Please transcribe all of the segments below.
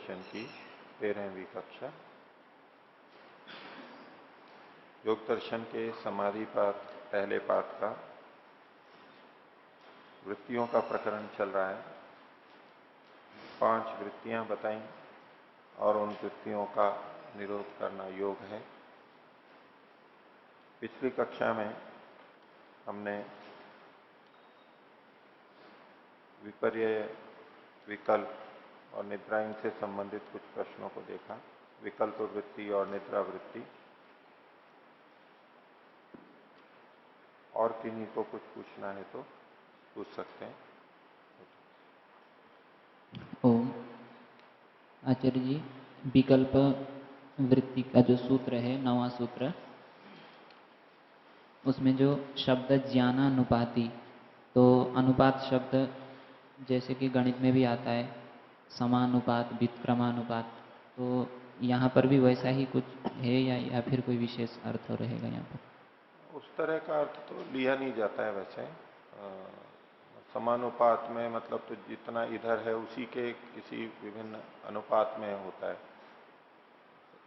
दर्शन की 13वीं कक्षा। योग दर्शन के समाधि पाठ पहले पाठ का वृत्तियों का प्रकरण चल रहा है। 5 वृत्तियां बताई और उन वृत्तियों का निरोध करना योग है। पिछली कक्षा में हमने विपर्य, विकल्प और निद्रा से संबंधित कुछ प्रश्नों को देखा। विकल्प वृत्ति और निद्रा वृत्ति, और किन्हीं को कुछ पूछना है तो पूछ सकते हैं। ओम आचार्य जी, विकल्प वृत्ति का जो सूत्र है 9वां सूत्र, उसमें जो शब्द ज्ञानानुपाति, तो अनुपात शब्द जैसे कि गणित में भी आता है समानुपात, व्युत्क्रमानुपात, तो यहाँ पर भी वैसा ही कुछ है या फिर कोई विशेष अर्थ रहेगा यहाँ पर? उस तरह का अर्थ तो लिया नहीं जाता है वैसे। समानुपात में मतलब तो जितना इधर है उसी के किसी विभिन्न अनुपात में होता है,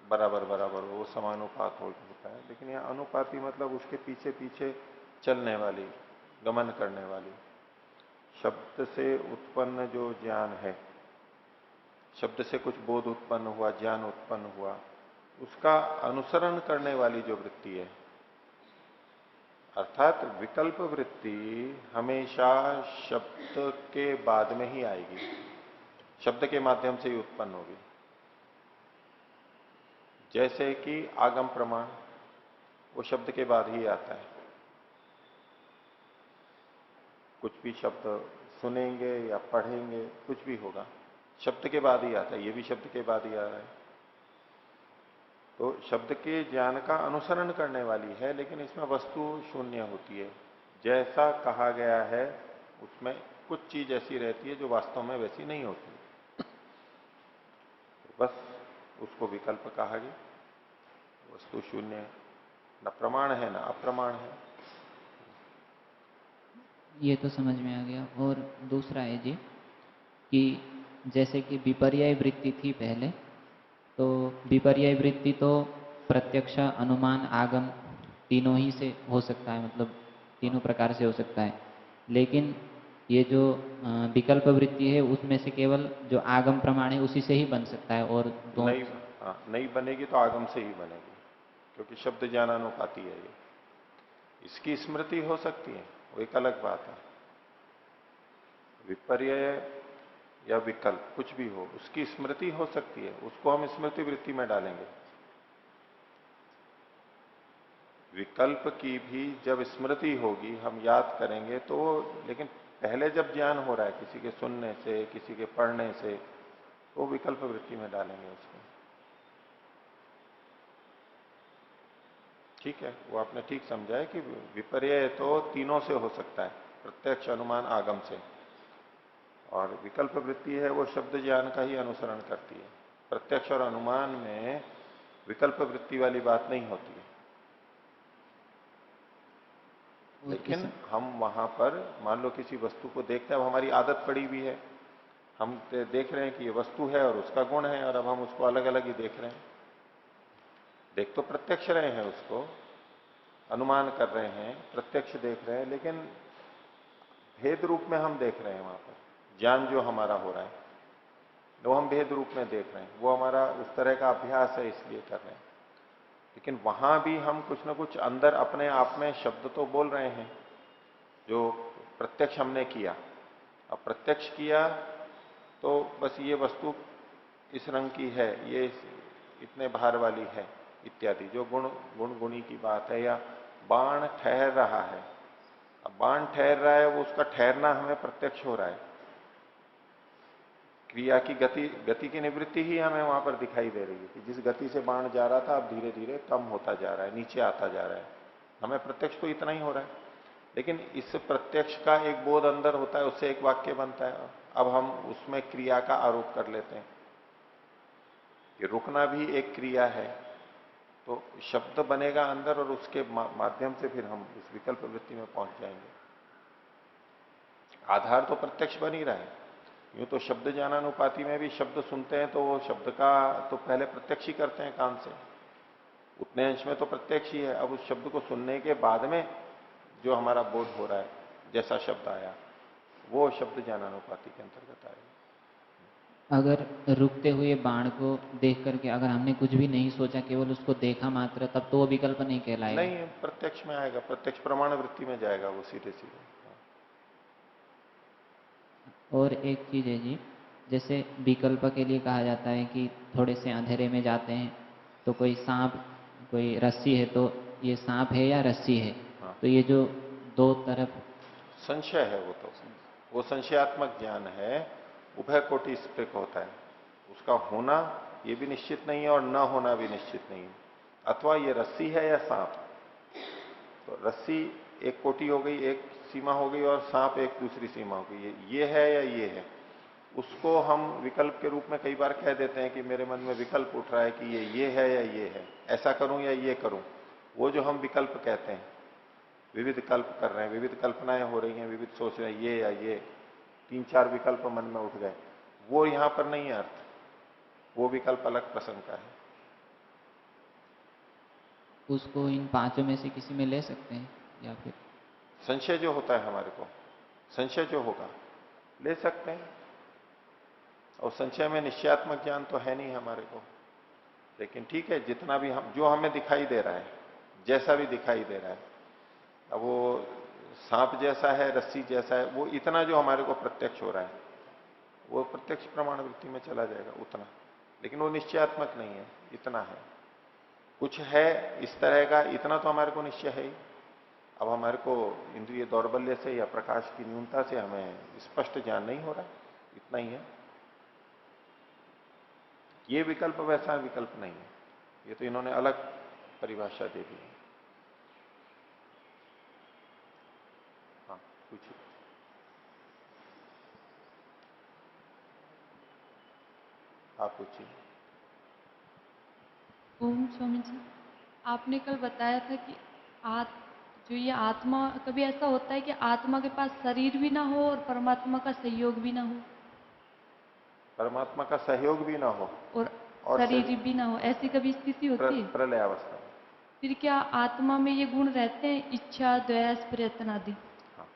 बराबर बराबर वो समानुपात होता है। लेकिन यह अनुपाती मतलब उसके पीछे पीछे चलने वाली, गमन करने वाली। शब्द से उत्पन्न जो ज्ञान है, शब्द से कुछ बोध उत्पन्न हुआ, ज्ञान उत्पन्न हुआ, उसका अनुसरण करने वाली जो वृत्ति है, अर्थात विकल्प वृत्ति हमेशा शब्द के बाद में ही आएगी, शब्द के माध्यम से ही उत्पन्न होगी। जैसे कि आगम प्रमाण, वो शब्द के बाद ही आता है। कुछ भी शब्द सुनेंगे या पढ़ेंगे, कुछ भी होगा, शब्द के बाद ही आता है। ये भी शब्द के बाद ही आ रहा है। तो शब्द के ज्ञान का अनुसरण करने वाली है, लेकिन इसमें वस्तु शून्य होती है। जैसा कहा गया है उसमें कुछ चीज ऐसी रहती है जो वास्तव में वैसी नहीं होती, बस उसको विकल्प कहा गया। वस्तु शून्य है, न प्रमाण है न अप्रमाण है। ये तो समझ में आ गया। और दूसरा है जी कि जैसे कि विपर्य वृत्ति थी पहले, तो विपर्य वृत्ति तो प्रत्यक्ष, अनुमान, आगम तीनों ही से हो सकता है, मतलब तीनों प्रकार से हो सकता है। लेकिन ये जो विकल्प वृत्ति है उसमें से केवल जो आगम प्रमाण है उसी से ही बन सकता है। और नहीं बनेगी तो आगम से ही बनेगी, क्योंकि शब्द ज्ञानानुपाती है। ये इसकी स्मृति हो सकती है, वो एक अलग बात है। विपर्य या विकल्प कुछ भी हो, उसकी स्मृति हो सकती है, उसको हम स्मृति वृत्ति में डालेंगे। विकल्प की भी जब स्मृति होगी, हम याद करेंगे तो, लेकिन पहले जब ज्ञान हो रहा है किसी के सुनने से, किसी के पढ़ने से, तो विकल्प वृत्ति में डालेंगे उसको। ठीक है, वो आपने ठीक समझा है कि विपर्य तो तीनों से हो सकता है, प्रत्यक्ष, अनुमान, आगम से। और विकल्प वृत्ति है वो शब्द ज्ञान का ही अनुसरण करती है। प्रत्यक्ष और अनुमान में विकल्प वृत्ति वाली बात नहीं होती है। लेकिन हम वहां पर मान लो किसी वस्तु को देखते हैं, अब हमारी आदत पड़ी हुई है, हम देख रहे हैं कि ये वस्तु है और उसका गुण है, और अब हम उसको अलग अलग ही देख रहे हैं। देख तो प्रत्यक्ष रहे हैं उसको, अनुमान कर रहे हैं, प्रत्यक्ष देख रहे हैं, लेकिन भेद रूप में हम देख रहे हैं। वहां पर ज्ञान जो हमारा हो रहा है वो हम भेद रूप में देख रहे हैं, वो हमारा उस तरह का अभ्यास है, इसलिए कर रहे हैं। लेकिन वहां भी हम कुछ ना कुछ अंदर अपने आप में शब्द तो बोल रहे हैं जो प्रत्यक्ष हमने किया। अब प्रत्यक्ष किया तो बस ये वस्तु इस रंग की है, ये इतने भार वाली है, इत्यादि जो गुणी की बात है। या बाण ठहर रहा है, अब बाण ठहर रहा है, वो उसका ठहरना हमें प्रत्यक्ष हो रहा है। क्रिया की गति की निवृत्ति ही हमें वहां पर दिखाई दे रही है कि जिस गति से बाण जा रहा था अब धीरे धीरे कम होता जा रहा है, नीचे आता जा रहा है। हमें प्रत्यक्ष तो इतना ही हो रहा है, लेकिन इस प्रत्यक्ष का एक बोध अंदर होता है, उससे एक वाक्य बनता है। अब हम उसमें क्रिया का आरोप कर लेते हैं कि रुकना भी एक क्रिया है, तो शब्द बनेगा अंदर और उसके माध्यम से फिर हम इस विकल्प वृत्ति में पहुंच जाएंगे। आधार तो प्रत्यक्ष बन ही रहा है, यूं तो शब्द ज्ञानानुपाति में भी शब्द सुनते हैं तो वो शब्द का तो पहले प्रत्यक्ष ही करते हैं कान से, उतने अंश में तो प्रत्यक्ष ही है। अब उस शब्द को सुनने के बाद में जो हमारा बोध हो रहा है, जैसा शब्द आया, वो शब्द ज्ञानानुपाति के अंतर्गत आएगा। अगर रुकते हुए बाण को देख करके अगर हमने कुछ भी नहीं सोचा, केवल उसको देखा मात्र, तब तो वो विकल्प नहीं कहलाएगा। नहीं, प्रत्यक्ष में आएगा, प्रत्यक्ष प्रमाण वृत्ति में जाएगा वो सीधे सीधे। और एक चीज है जी, जैसे विकल्प के लिए कहा जाता है कि थोड़े से अंधेरे में जाते हैं तो कोई सांप, कोई रस्सी है, तो ये सांप है या रस्सी है। हाँ। तो ये जो दो तरफ संशय है वो संशयात्मक ज्ञान है, उभय कोटि स्पृक होता है। उसका होना ये भी निश्चित नहीं है और न होना भी निश्चित नहीं है। अथवा ये रस्सी है या सांप, तो रस्सी एक कोटि हो गई, एक सीमा हो गई, और सांप एक दूसरी सीमा हो गई। ये है या ये है, उसको हम विकल्प के रूप में कई बार कह देते हैं कि मेरे मन में विकल्प उठ रहा है कि ये है या ये है, ऐसा करूं या ये करूं। वो जो हम विकल्प कहते हैं, विविध कल्प कर रहे हैं, विविध कल्पनाएं हो रही हैं, विविध सोच रहे हैं, ये या ये, 3-4 विकल्प मन में उठ गए, वो यहां पर नहीं है अर्थ। वो विकल्प अलग प्रसंग का है। उसको इन पांचों में से किसी में ले सकते हैं, या फिर संशय जो होता है हमारे को, संशय जो होगा ले सकते हैं। और संशय में निश्चयात्मक ज्ञान तो है नहीं हमारे को, लेकिन ठीक है, जितना भी हम, जो हमें दिखाई दे रहा है, जैसा भी दिखाई दे रहा है, अब वो सांप जैसा है, रस्सी जैसा है, वो इतना जो हमारे को प्रत्यक्ष हो रहा है, वो प्रत्यक्ष प्रमाण वृत्ति में चला जाएगा उतना, लेकिन वो निश्चयात्मक नहीं है, इतना है। कुछ है इस तरह का, इतना तो हमारे को निश्चय है ही। अब हमारे को इंद्रिय दौर्बल्य से या प्रकाश की न्यूनता से हमें स्पष्ट ज्ञान नहीं हो रहा, इतना ही है। ये विकल्प वैसा विकल्प नहीं है, ये तो इन्होंने अलग परिभाषा दे दी है। हाँ, पूछिए। आप पूछिए। ओम स्वामी जी, आपने कल बताया था कि जो ये आत्मा, कभी ऐसा होता है कि आत्मा के पास शरीर भी ना हो और परमात्मा का सहयोग भी ना हो, परमात्मा का सहयोग भी ना हो और और शरीर भी ना हो, ऐसी कभी स्थिति होती है? प्रलय अवस्था में। फिर क्या आत्मा में ये गुण रहते हैं, इच्छा, द्वेष, प्रयत्न आदि? हाँ,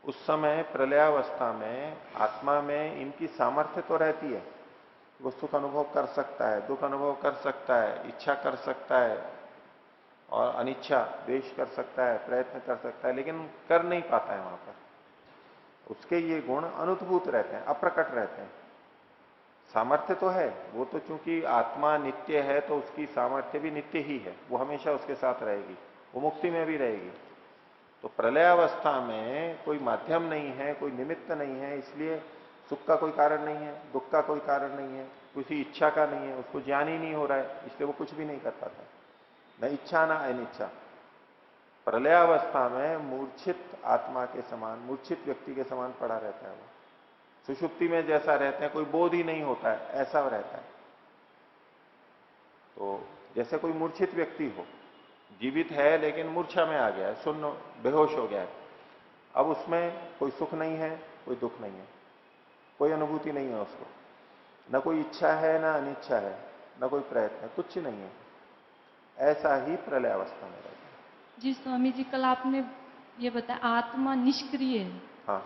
उस समय प्रलयावस्था में आत्मा में इनकी सामर्थ्य तो रहती है, वो सुख अनुभव कर सकता है, दुख अनुभव कर सकता है, इच्छा कर सकता है और अनिच्छा द्वेष कर सकता है, प्रयत्न कर सकता है, लेकिन कर नहीं पाता है वहां पर। उसके ये गुण अनुद्भूत रहते हैं, अप्रकट रहते हैं। सामर्थ्य तो है, वो तो चूंकि आत्मा नित्य है तो उसकी सामर्थ्य भी नित्य ही है, वो हमेशा उसके साथ रहेगी, वो मुक्ति में भी रहेगी। तो प्रलयावस्था में कोई माध्यम नहीं है, कोई निमित्त नहीं है, इसलिए सुख का कोई कारण नहीं है, दुख का कोई कारण नहीं है, किसी इच्छा का नहीं है, उसको ज्ञान ही नहीं हो रहा है, इसलिए वो कुछ भी नहीं कर पाता, न इच्छा ना अनिच्छा। प्रलयावस्था में मूर्छित आत्मा के समान, मूर्छित व्यक्ति के समान पड़ा रहता है वो। सुषुप्ति में जैसा रहते हैं, कोई बोध ही नहीं होता है, ऐसा रहता है। तो जैसे कोई मूर्छित व्यक्ति हो, जीवित है लेकिन मूर्छा में आ गया है, सुन्न बेहोश हो गया है, अब उसमें कोई सुख नहीं है, कोई दुख नहीं है, कोई अनुभूति नहीं है उसको, न कोई इच्छा है ना अनिच्छा है, न कोई प्रयत्न है, कुछ नहीं है। ऐसा ही प्रलय अवस्था में रहता है। जी स्वामी जी, कल आपने ये बताया आत्मा निष्क्रिय है। हाँ,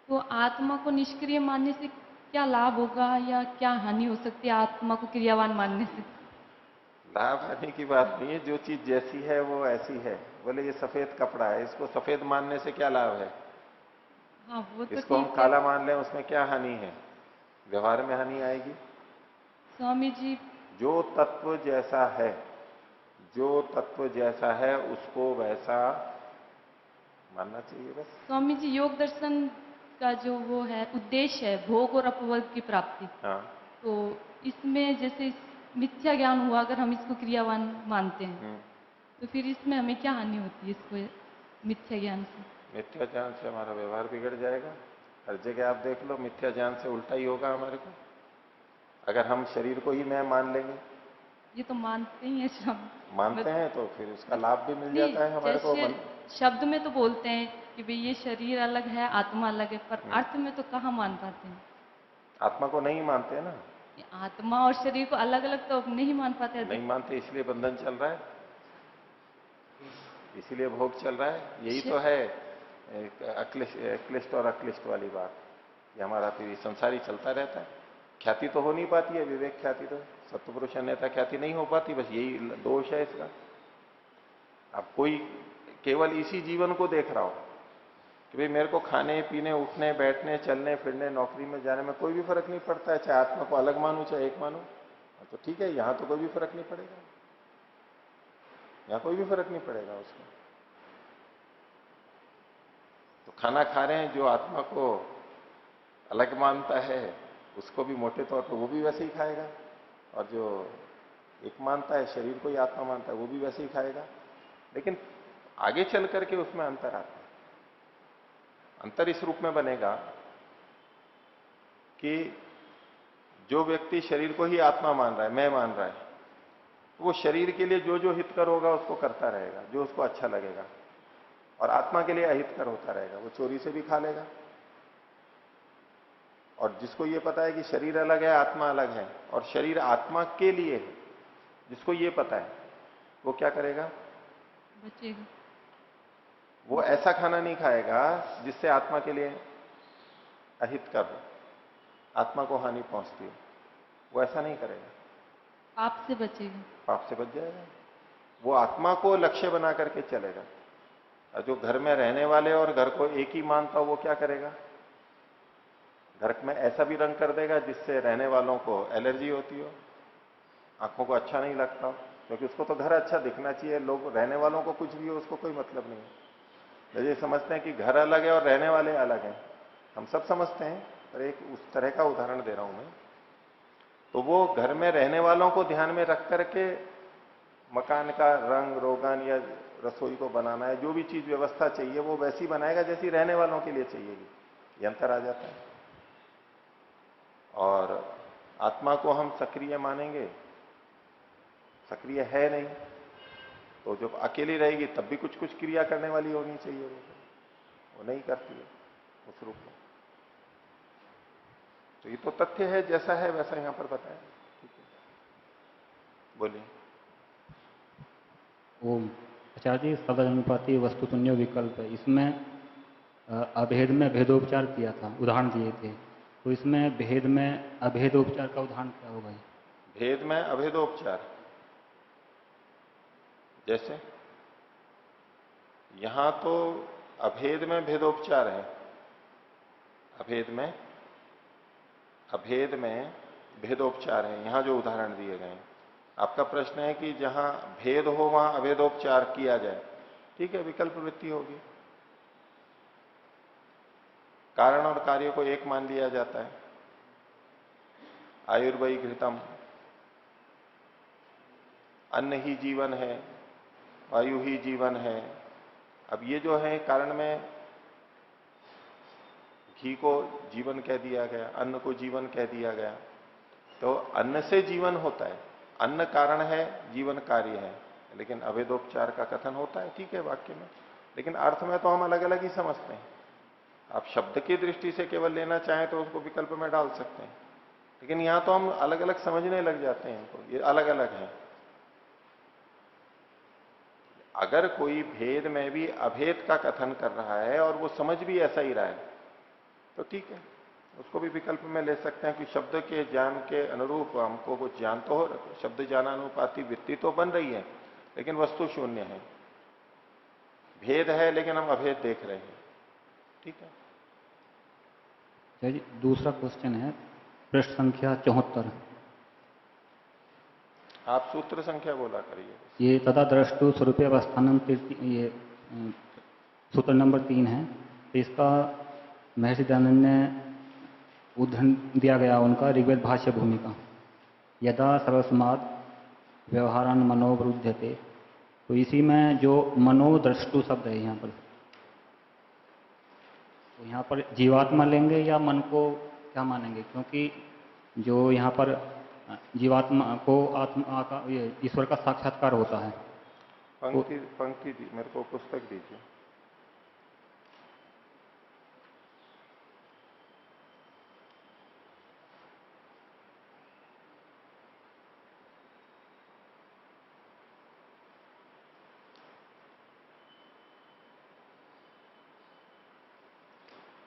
तो आत्मा को निष्क्रिय मानने से क्या लाभ होगा या क्या हानि हो सकती है आत्मा को क्रियावान मानने से? लाभ हानि की बात नहीं है, जो चीज जैसी है वो ऐसी है। बोले ये सफेद कपड़ा है, इसको सफेद मानने से क्या लाभ है? हाँ, वो तो इसको हम ठीक है काला मान लें, उसमें क्या हानि है? व्यवहार में हानि आएगी। स्वामी जी। जो तत्व जैसा है, जो तत्व जैसा है उसको वैसा मानना चाहिए बस। स्वामी जी, योग दर्शन का जो वो है उद्देश्य है भोग और अपवर्ग की प्राप्ति। हाँ, तो इसमें जैसे मिथ्या ज्ञान हुआ, अगर हम इसको क्रियावान मानते हैं तो फिर इसमें हमें क्या हानि होती है इसको मिथ्या ज्ञान से? मिथ्या ज्ञान से हमारा व्यवहार बिगड़ जाएगा। हर जगह आप देख लो, मिथ्या ज्ञान से उल्टा ही होगा हमारे को। अगर हम शरीर को ही मैं मान लेंगे, ये तो मानते ही है सब, मानते हैं, तो फिर उसका लाभ भी मिल जाता है हमारे को। जैसे शब्द में तो बोलते हैं कि भाई ये शरीर अलग है, आत्मा अलग है, पर अर्थ में तो कहाँ मान पाते हैं? आत्मा को नहीं मानते ना, आत्मा और शरीर को अलग अलग तो नहीं मान पाते अधिक। नहीं मानते इसलिए बंधन चल रहा है, इसीलिए भोग चल रहा है। यही तो है क्लिष्ट और अक्लिष्ट वाली बात, ये हमारा फिर ये संसारी चलता रहता है। ख्याति तो हो नहीं पाती है, विवेक ख्याति तो, सत्पुरुष अन्यथा ख्याति नहीं हो पाती, बस यही दोष है इसका। अब कोई केवल इसी जीवन को देख रहा हो कि भाई मेरे को खाने पीने उठने बैठने चलने फिरने नौकरी में जाने में कोई भी फर्क नहीं पड़ता है, चाहे आत्मा को अलग मानूं चाहे एक मानूं, तो ठीक है, यहां तो कोई भी फर्क नहीं पड़ेगा, यहां कोई भी फर्क नहीं पड़ेगा उसको। तो खाना खा रहे हैं, जो आत्मा को अलग मानता है उसको भी मोटे तौर पर वो भी वैसे ही खाएगा, और जो एक मानता है शरीर को ही आत्मा मानता है वो भी वैसे ही खाएगा। लेकिन आगे चल करके उसमें अंतर आता है। अंतर इस रूप में बनेगा कि जो व्यक्ति शरीर को ही आत्मा मान रहा है, मैं मान रहा है, वो शरीर के लिए जो जो हितकर होगा उसको करता रहेगा, जो उसको अच्छा लगेगा, और आत्मा के लिए अहितकर होता रहेगा, वो चोरी से भी खा लेगा। और जिसको ये पता है कि शरीर अलग है आत्मा अलग है और शरीर आत्मा के लिए है, जिसको ये पता है, वो क्या करेगा? बचेगा। वो ऐसा खाना नहीं खाएगा जिससे आत्मा के लिए अहितकर हो, आत्मा को हानि पहुंचती हो, वो ऐसा नहीं करेगा, पाप से बचेगा। पाप से बच जाएगा। वो आत्मा को लक्ष्य बना करके चलेगा। और जो घर में रहने वाले और घर को एक ही मानता हो, वो क्या करेगा? घर में ऐसा भी रंग कर देगा जिससे रहने वालों को एलर्जी होती हो, आंखों को अच्छा नहीं लगता हो, क्योंकि उसको तो घर अच्छा दिखना चाहिए, लोग रहने वालों को कुछ भी हो उसको कोई मतलब नहीं है। तो ये समझते हैं कि घर अलग है और रहने वाले अलग हैं, हम सब समझते हैं, पर एक उस तरह का उदाहरण दे रहा हूं मैं। तो वो घर में रहने वालों को ध्यान में रख करके मकान का रंग रोगन या रसोई को बनाना है, जो भी चीज व्यवस्था चाहिए वो वैसी बनाएगा जैसी रहने वालों के लिए चाहिएगी, ये अंतर आ जाता है। और आत्मा को हम सक्रिय मानेंगे, सक्रिय है नहीं, तो जब अकेली रहेगी तब भी कुछ कुछ क्रिया करने वाली होनी चाहिए, वो नहीं करती है उस रूप में। तो ये तो तथ्य है, जैसा है वैसा यहां पर बताया। ठीक है, बोलिए। ओम। आचार्य जी, सदनुपाति वस्तु तुल्य विकल्प है, इसमें अभेद में भेदोपचार किया था, उदाहरण दिए थे, तो इसमें भेद में अभेदोपचार का उदाहरण क्या होगा? भेद में अभेदोपचार जैसे यहां तो अभेद में भेदोपचार है, अभेद में भेदोपचार है यहां जो उदाहरण दिए गए हैं। आपका प्रश्न है कि जहां भेद हो वहां अभेदोपचार किया जाए, ठीक है, विकल्प वृत्ति होगी, कारण और कार्य को एक मान लिया जाता है। आयुर्वै घृतम, अन्न ही जीवन है, वायु ही जीवन है। अब ये जो है कारण में घी को जीवन कह दिया गया, अन्न को जीवन कह दिया गया, तो अन्न से जीवन होता है, अन्न कारण है, जीवन कार्य है, लेकिन अभेदोपचार का कथन होता है, ठीक है, वाक्य में, लेकिन अर्थ में तो हम अलग अलग ही समझते हैं। आप शब्द की दृष्टि से केवल लेना चाहें तो उसको विकल्प में डाल सकते हैं, लेकिन यहां तो हम अलग अलग समझने लग जाते हैं इनको, ये अलग अलग है। अगर कोई भेद में भी अभेद का कथन कर रहा है और वो समझ भी ऐसा ही रहा है तो ठीक है, उसको भी विकल्प में ले सकते हैं कि शब्द के ज्ञान के अनुरूप हमको कुछ ज्ञान तो हो, शब्द ज्ञानानुपाती वृत्ति तो बन रही है, लेकिन वस्तु शून्य है, भेद है लेकिन हम अभेद देख रहे हैं, ठीक है। जी, दूसरा क्वेश्चन है पृष्ठ संख्या 74। आप सूत्र संख्या बोला करिए। ये तथा द्रष्टु स्वरूप अवस्थानम, ये सूत्र नंबर 3 है, तो इसका महर्षि दयानंद ने उद्धरण दिया गया उनका ऋग्वेद भाष्य भूमिका, यदा सर्वस्माद व्यवहारान मनोवृद्धते, तो इसी में जो मनोद्रष्टु शब्द है यहाँ पर, तो यहाँ पर जीवात्मा लेंगे या मन को क्या मानेंगे? क्योंकि जो यहाँ पर जीवात्मा को आत्मा का, ये ईश्वर का साक्षात्कार होता है। पंक्ति मेरे को पुस्तक दीजिए।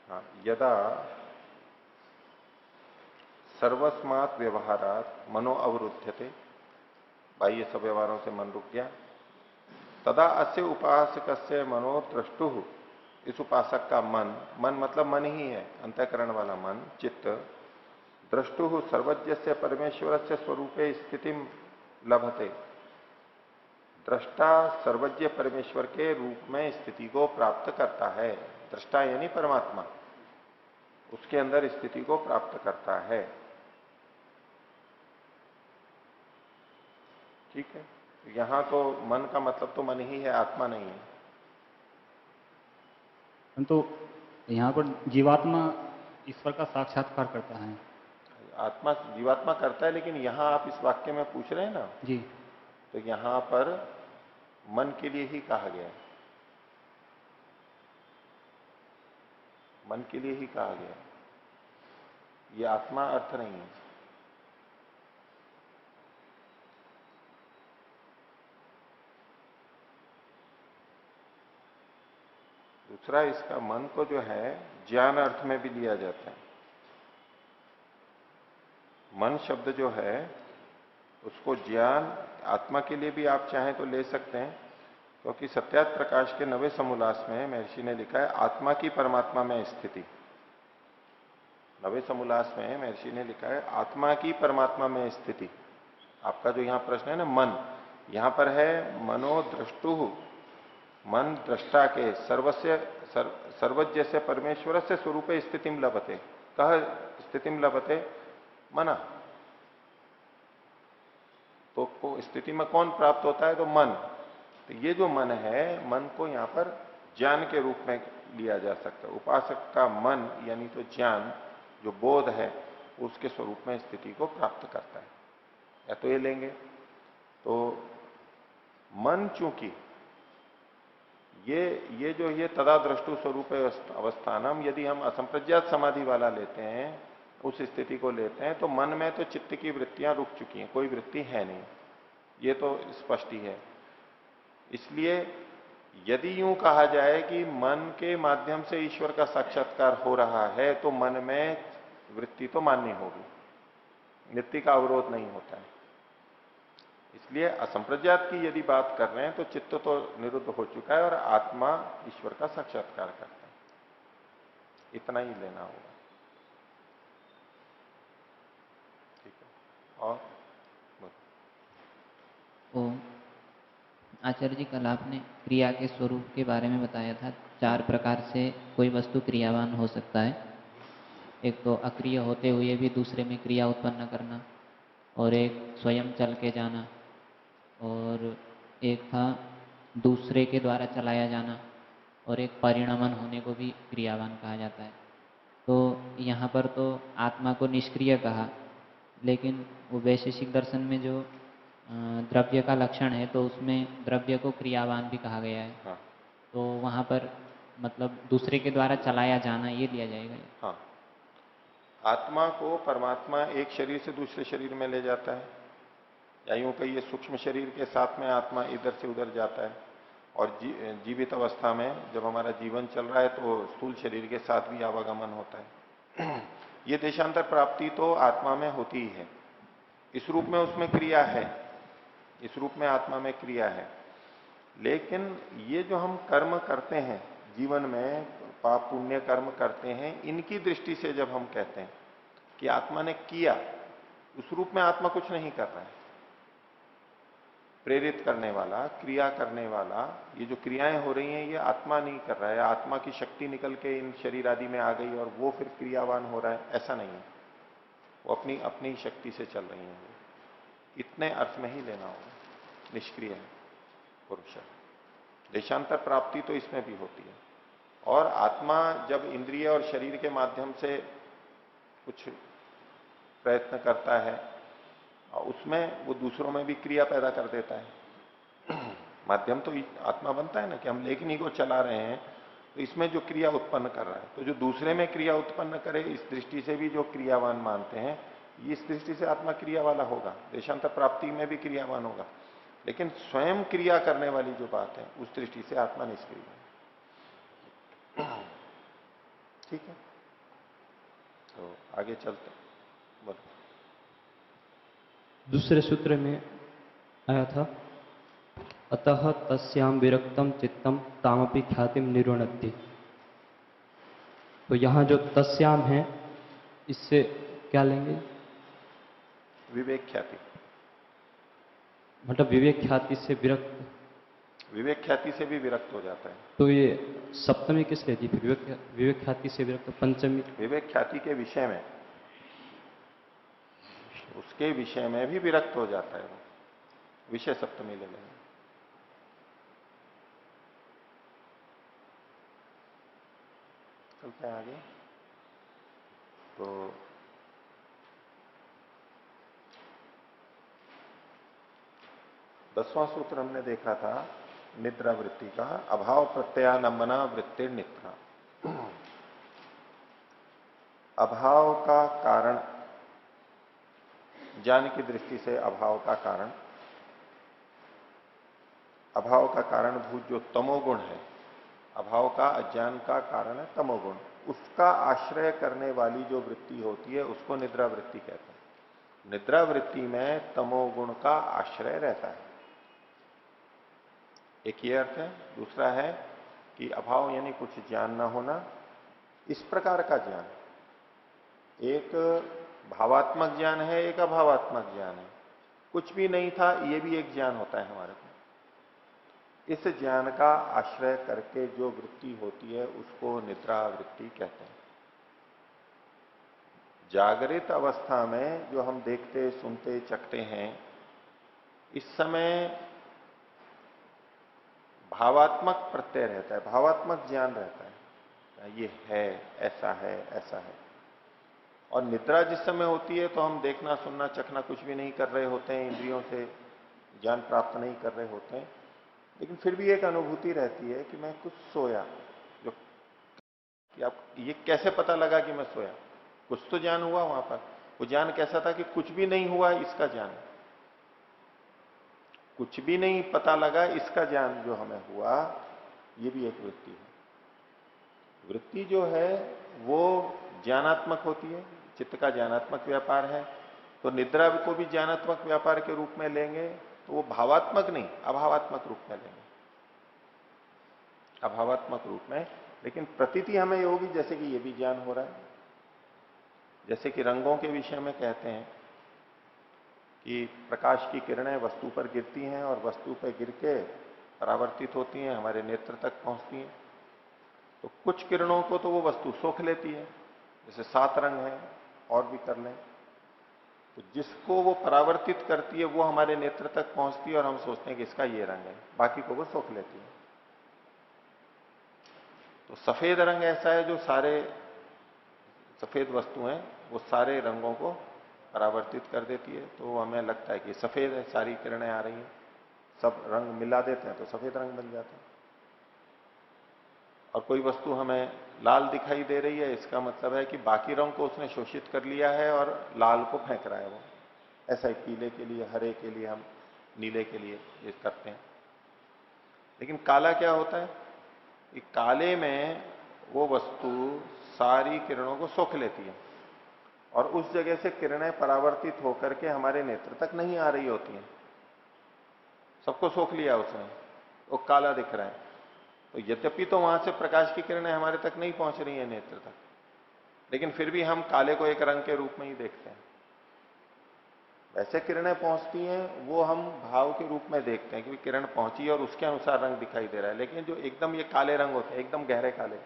हाँ, यदा सर्वस्मात् व्यवहारात मनो अवरुध्यते, बाह्य सब व्यवहारों से मन रुक गया, तदा अस्य उपासक से मनो द्रष्टु, इस उपासक का मन, मन मतलब मन ही है, अंतःकरण वाला मन, चित्त, द्रष्टु सर्वज्ञ से परमेश्वर से स्वरूपे स्थिति लभते, दृष्टा सर्वज्ञ परमेश्वर के रूप में स्थिति को प्राप्त करता है। दृष्टा यानी परमात्मा, उसके अंदर स्थिति को प्राप्त करता है। ठीक है, यहां तो मन का मतलब तो मन ही है, आत्मा नहीं है। तो यहाँ पर जीवात्मा ईश्वर का साक्षात्कार करता है। आत्मा जीवात्मा करता है, लेकिन यहां आप इस वाक्य में पूछ रहे हैं ना जी, तो यहां पर मन के लिए ही कहा गया है, मन के लिए ही कहा गया है, ये आत्मा अर्थ नहीं है। दूसरा, इसका मन को जो है ज्ञान अर्थ में भी लिया जाता है। मन शब्द जो है उसको ज्ञान आत्मा के लिए भी आप चाहें तो ले सकते हैं, क्योंकि सत्यार्थ प्रकाश के 9वें समोल्लास में महर्षि ने लिखा है आत्मा की परमात्मा में स्थिति। 9वें समोल्लास में महर्षि ने लिखा है आत्मा की परमात्मा में स्थिति। आपका जो यहां प्रश्न है ना मन, यहां पर है मनोद्रष्टु, मन दृष्टा के सर्वज्ञ से परमेश्वर से स्वरूप स्थिति लभते, कह स्थिति लभते मना, तो स्थिति में कौन प्राप्त होता है, तो मन। तो ये जो मन है, मन को यहां पर ज्ञान के रूप में लिया जा सकता है। उपासक का मन यानी तो ज्ञान, जो बोध है, उसके स्वरूप में स्थिति को प्राप्त करता है, या तो ये लेंगे। तो मन चूंकि ये तदा द्रष्टु स्वरूप अवस्थानम, यदि हम असंप्रज्ञात समाधि वाला लेते हैं, उस स्थिति को लेते हैं, तो मन में तो चित्त की वृत्तियां रुक चुकी हैं, कोई वृत्ति है नहीं, ये तो स्पष्ट ही है। इसलिए यदि यूं कहा जाए कि मन के माध्यम से ईश्वर का साक्षात्कार हो रहा है, तो मन में वृत्ति तो माननी होगी, नित्य का अवरोध नहीं होता है। इसलिए असंप्रज्ञात की यदि बात कर रहे हैं तो चित्त तो निरुद्ध हो चुका है और आत्मा ईश्वर का साक्षात्कार करता है, इतना ही लेना होगा। ठीक है, और ओम। आचार्य जी, कल आपने क्रिया के स्वरूप के बारे में बताया था। 4 प्रकार से कोई वस्तु क्रियावान हो सकता है। एक तो अक्रिय होते हुए भी दूसरे में क्रिया उत्पन्न करना, और एक स्वयं चल के जाना, और एक था दूसरे के द्वारा चलाया जाना, और एक परिणमन होने को भी क्रियावान कहा जाता है। तो यहाँ पर तो आत्मा को निष्क्रिय कहा, लेकिन वो वैशेषिक दर्शन में जो द्रव्य का लक्षण है, तो उसमें द्रव्य को क्रियावान भी कहा गया है। हाँ, तो वहाँ पर मतलब दूसरे के द्वारा चलाया जाना, ये लिया जाएगा। हाँ, आत्मा को परमात्मा एक शरीर से दूसरे शरीर में ले जाता है, या यूं कहिए सूक्ष्म शरीर के साथ में आत्मा इधर से उधर जाता है, और जीवित अवस्था में जब हमारा जीवन चल रहा है तो स्थूल शरीर के साथ भी आवागमन होता है। ये देशांतर प्राप्ति तो आत्मा में होती ही है, इस रूप में उसमें क्रिया है, इस रूप में आत्मा में क्रिया है। लेकिन ये जो हम कर्म करते हैं जीवन में, पाप पुण्य कर्म करते हैं, इनकी दृष्टि से जब हम कहते हैं कि आत्मा ने किया, उस रूप में आत्मा कुछ नहीं कर रहा है। प्रेरित करने वाला, क्रिया करने वाला, ये जो क्रियाएं हो रही हैं ये आत्मा नहीं कर रहा है, आत्मा की शक्ति निकल के इन शरीर आदि में आ गई और वो फिर क्रियावान हो रहा है, ऐसा नहीं है। वो अपनी अपनी शक्ति से चल रही हैं, इतने अर्थ में ही लेना होगा। निष्क्रिय है पुरुष। देशांतर प्राप्ति तो इसमें भी होती है, और आत्मा जब इंद्रिय और शरीर के माध्यम से कुछ प्रयत्न करता है, उसमें वो दूसरों में भी क्रिया पैदा कर देता है। माध्यम तो आत्मा बनता है ना, कि हम लेखनी को चला रहे हैं तो इसमें जो क्रिया उत्पन्न कर रहा है, तो जो दूसरे में क्रिया उत्पन्न करे, इस दृष्टि से भी जो क्रियावान मानते हैं, इस दृष्टि से आत्मा क्रिया वाला होगा, देशांतर प्राप्ति में भी क्रियावान होगा। लेकिन स्वयं क्रिया करने वाली जो बात है, उस दृष्टि से आत्मा निष्क्रिय है। ठीक है, तो आगे चलते हैं। बोलो। दूसरे सूत्र में आया था, अतः तस्याम विरक्तम चित्तम तामपि ख्यातिम निर्वणति। तो यहाँ जो तस्याम है, इससे क्या लेंगे? विवेक ख्याति। मतलब विवेक ख्याति से विरक्त, विवेक ख्याति से भी विरक्त हो जाता है। तो ये सप्तमी किस लिए थी? विवेक ख्याति से विरक्त पंचमी। विवेक ख्याति के विषय में, उसके विषय में भी विरक्त हो जाता है वो, विषय सप्तमी ले लेंगे। चलते हैं आगे। तो 10वां सूत्र हमने देखा था निद्रा वृत्ति का, अभाव प्रत्यालंबना वृत्ति निद्रा। अभाव का कारण, ज्ञान की दृष्टि से अभाव का कारण, अभाव का कारणभूत जो तमोगुण है, अभाव का अज्ञान का कारण है तमोगुण, उसका आश्रय करने वाली जो वृत्ति होती है उसको निद्रा वृत्ति कहते हैं। निद्रा वृत्ति में तमोगुण का आश्रय रहता है, एक ये अर्थ है। दूसरा है कि अभाव यानी कुछ ज्ञान ना होना, इस प्रकार का ज्ञान, एक भावात्मक ज्ञान है, एक अभावात्मक ज्ञान है। कुछ भी नहीं था, ये भी एक ज्ञान होता है हमारे को। इस ज्ञान का आश्रय करके जो वृत्ति होती है उसको निद्रा वृत्ति कहते हैं। जागृत अवस्था में जो हम देखते, सुनते, चखते हैं, इस समय भावात्मक प्रत्यय रहता है, भावात्मक ज्ञान रहता है, ये है, ऐसा है, ऐसा है। और निद्रा जिस समय होती है तो हम देखना, सुनना, चखना कुछ भी नहीं कर रहे होते हैं, इंद्रियों से ज्ञान प्राप्त नहीं कर रहे होते हैं, लेकिन फिर भी एक अनुभूति रहती है कि मैं कुछ सोया। जो कि आप ये कैसे पता लगा कि मैं सोया? कुछ तो ज्ञान हुआ वहां पर। वो ज्ञान कैसा था कि कुछ भी नहीं हुआ, इसका ज्ञान, कुछ भी नहीं पता लगा, इसका ज्ञान जो हमें हुआ, ये भी एक वृत्ति है। वृत्ति जो है वो ज्ञानात्मक होती है, चित्त का ज्ञानात्मक व्यापार है। तो निद्रा को भी ज्ञानात्मक व्यापार के रूप में लेंगे तो वो भावात्मक नहीं, अभावात्मक रूप में लेंगे, अभावात्मक रूप में। लेकिन प्रतीति हमें ये होगी जैसे कि ये भी ज्ञान हो रहा है। जैसे कि रंगों के विषय में कहते हैं कि प्रकाश की किरणें वस्तु पर गिरती हैं और वस्तु पर गिर के परावर्तित होती हैं, हमारे नेत्र तक पहुंचती हैं। तो कुछ किरणों को तो वो वस्तु सोख लेती है, जैसे 7 रंग है, और भी कर लें, तो जिसको वो परावर्तित करती है वो हमारे नेत्र तक पहुंचती है और हम सोचते हैं कि इसका ये रंग है, बाकी को वो सोख लेती है। तो सफेद रंग ऐसा है जो सारे सफेद वस्तु हैं वो सारे रंगों को परावर्तित कर देती है, तो हमें लगता है कि सफेद है, सारी किरणें आ रही हैं, सब रंग मिला देते हैं तो सफेद रंग बन जाता है। और कोई वस्तु हमें लाल दिखाई दे रही है, इसका मतलब है कि बाकी रंग को उसने शोषित कर लिया है और लाल को फेंक रहा है वो। ऐसा ही पीले के लिए, हरे के लिए, हम नीले के लिए ये करते हैं। लेकिन काला क्या होता है कि काले में वो वस्तु सारी किरणों को सोख लेती है और उस जगह से किरणें परावर्तित होकर के हमारे नेत्र तक नहीं आ रही होती हैं, सबको सोख लिया उसने, वो काला दिख रहा है। तो यद्यपि तो वहां से प्रकाश की किरणें हमारे तक नहीं पहुंच रही है नेत्र तक, लेकिन फिर भी हम काले को एक रंग के रूप में ही देखते हैं। वैसे किरणें पहुंचती हैं वो हम भाव के रूप में देखते हैं कि किरण पहुंची और उसके अनुसार रंग दिखाई दे रहा है। लेकिन जो एकदम ये काले रंग होते हैं, एकदम गहरे काले,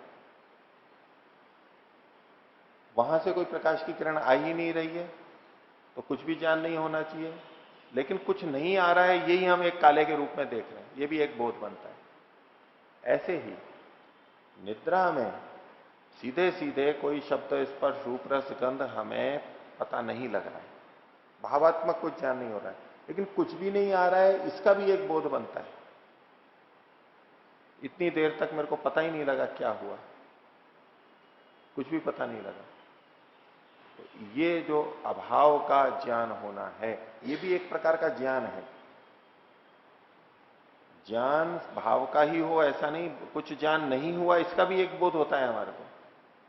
वहां से कोई प्रकाश की किरण आ ही नहीं रही है, तो कुछ भी ज्ञान नहीं होना चाहिए। लेकिन कुछ नहीं आ रहा है, यही हम एक काले के रूप में देख रहे हैं, ये भी एक बोध बनता है। ऐसे ही निद्रा में सीधे सीधे कोई शब्द, स्पर्श, रूप, रस, गंध हमें पता नहीं लग रहा है, भावात्मक कुछ ज्ञान नहीं हो रहा है, लेकिन कुछ भी नहीं आ रहा है, इसका भी एक बोध बनता है। इतनी देर तक मेरे को पता ही नहीं लगा क्या हुआ, कुछ भी पता नहीं लगा। तो ये जो अभाव का ज्ञान होना है, ये भी एक प्रकार का ज्ञान है। ज्ञान भाव का ही हो ऐसा नहीं, कुछ ज्ञान नहीं हुआ इसका भी एक बोध होता है हमारे को।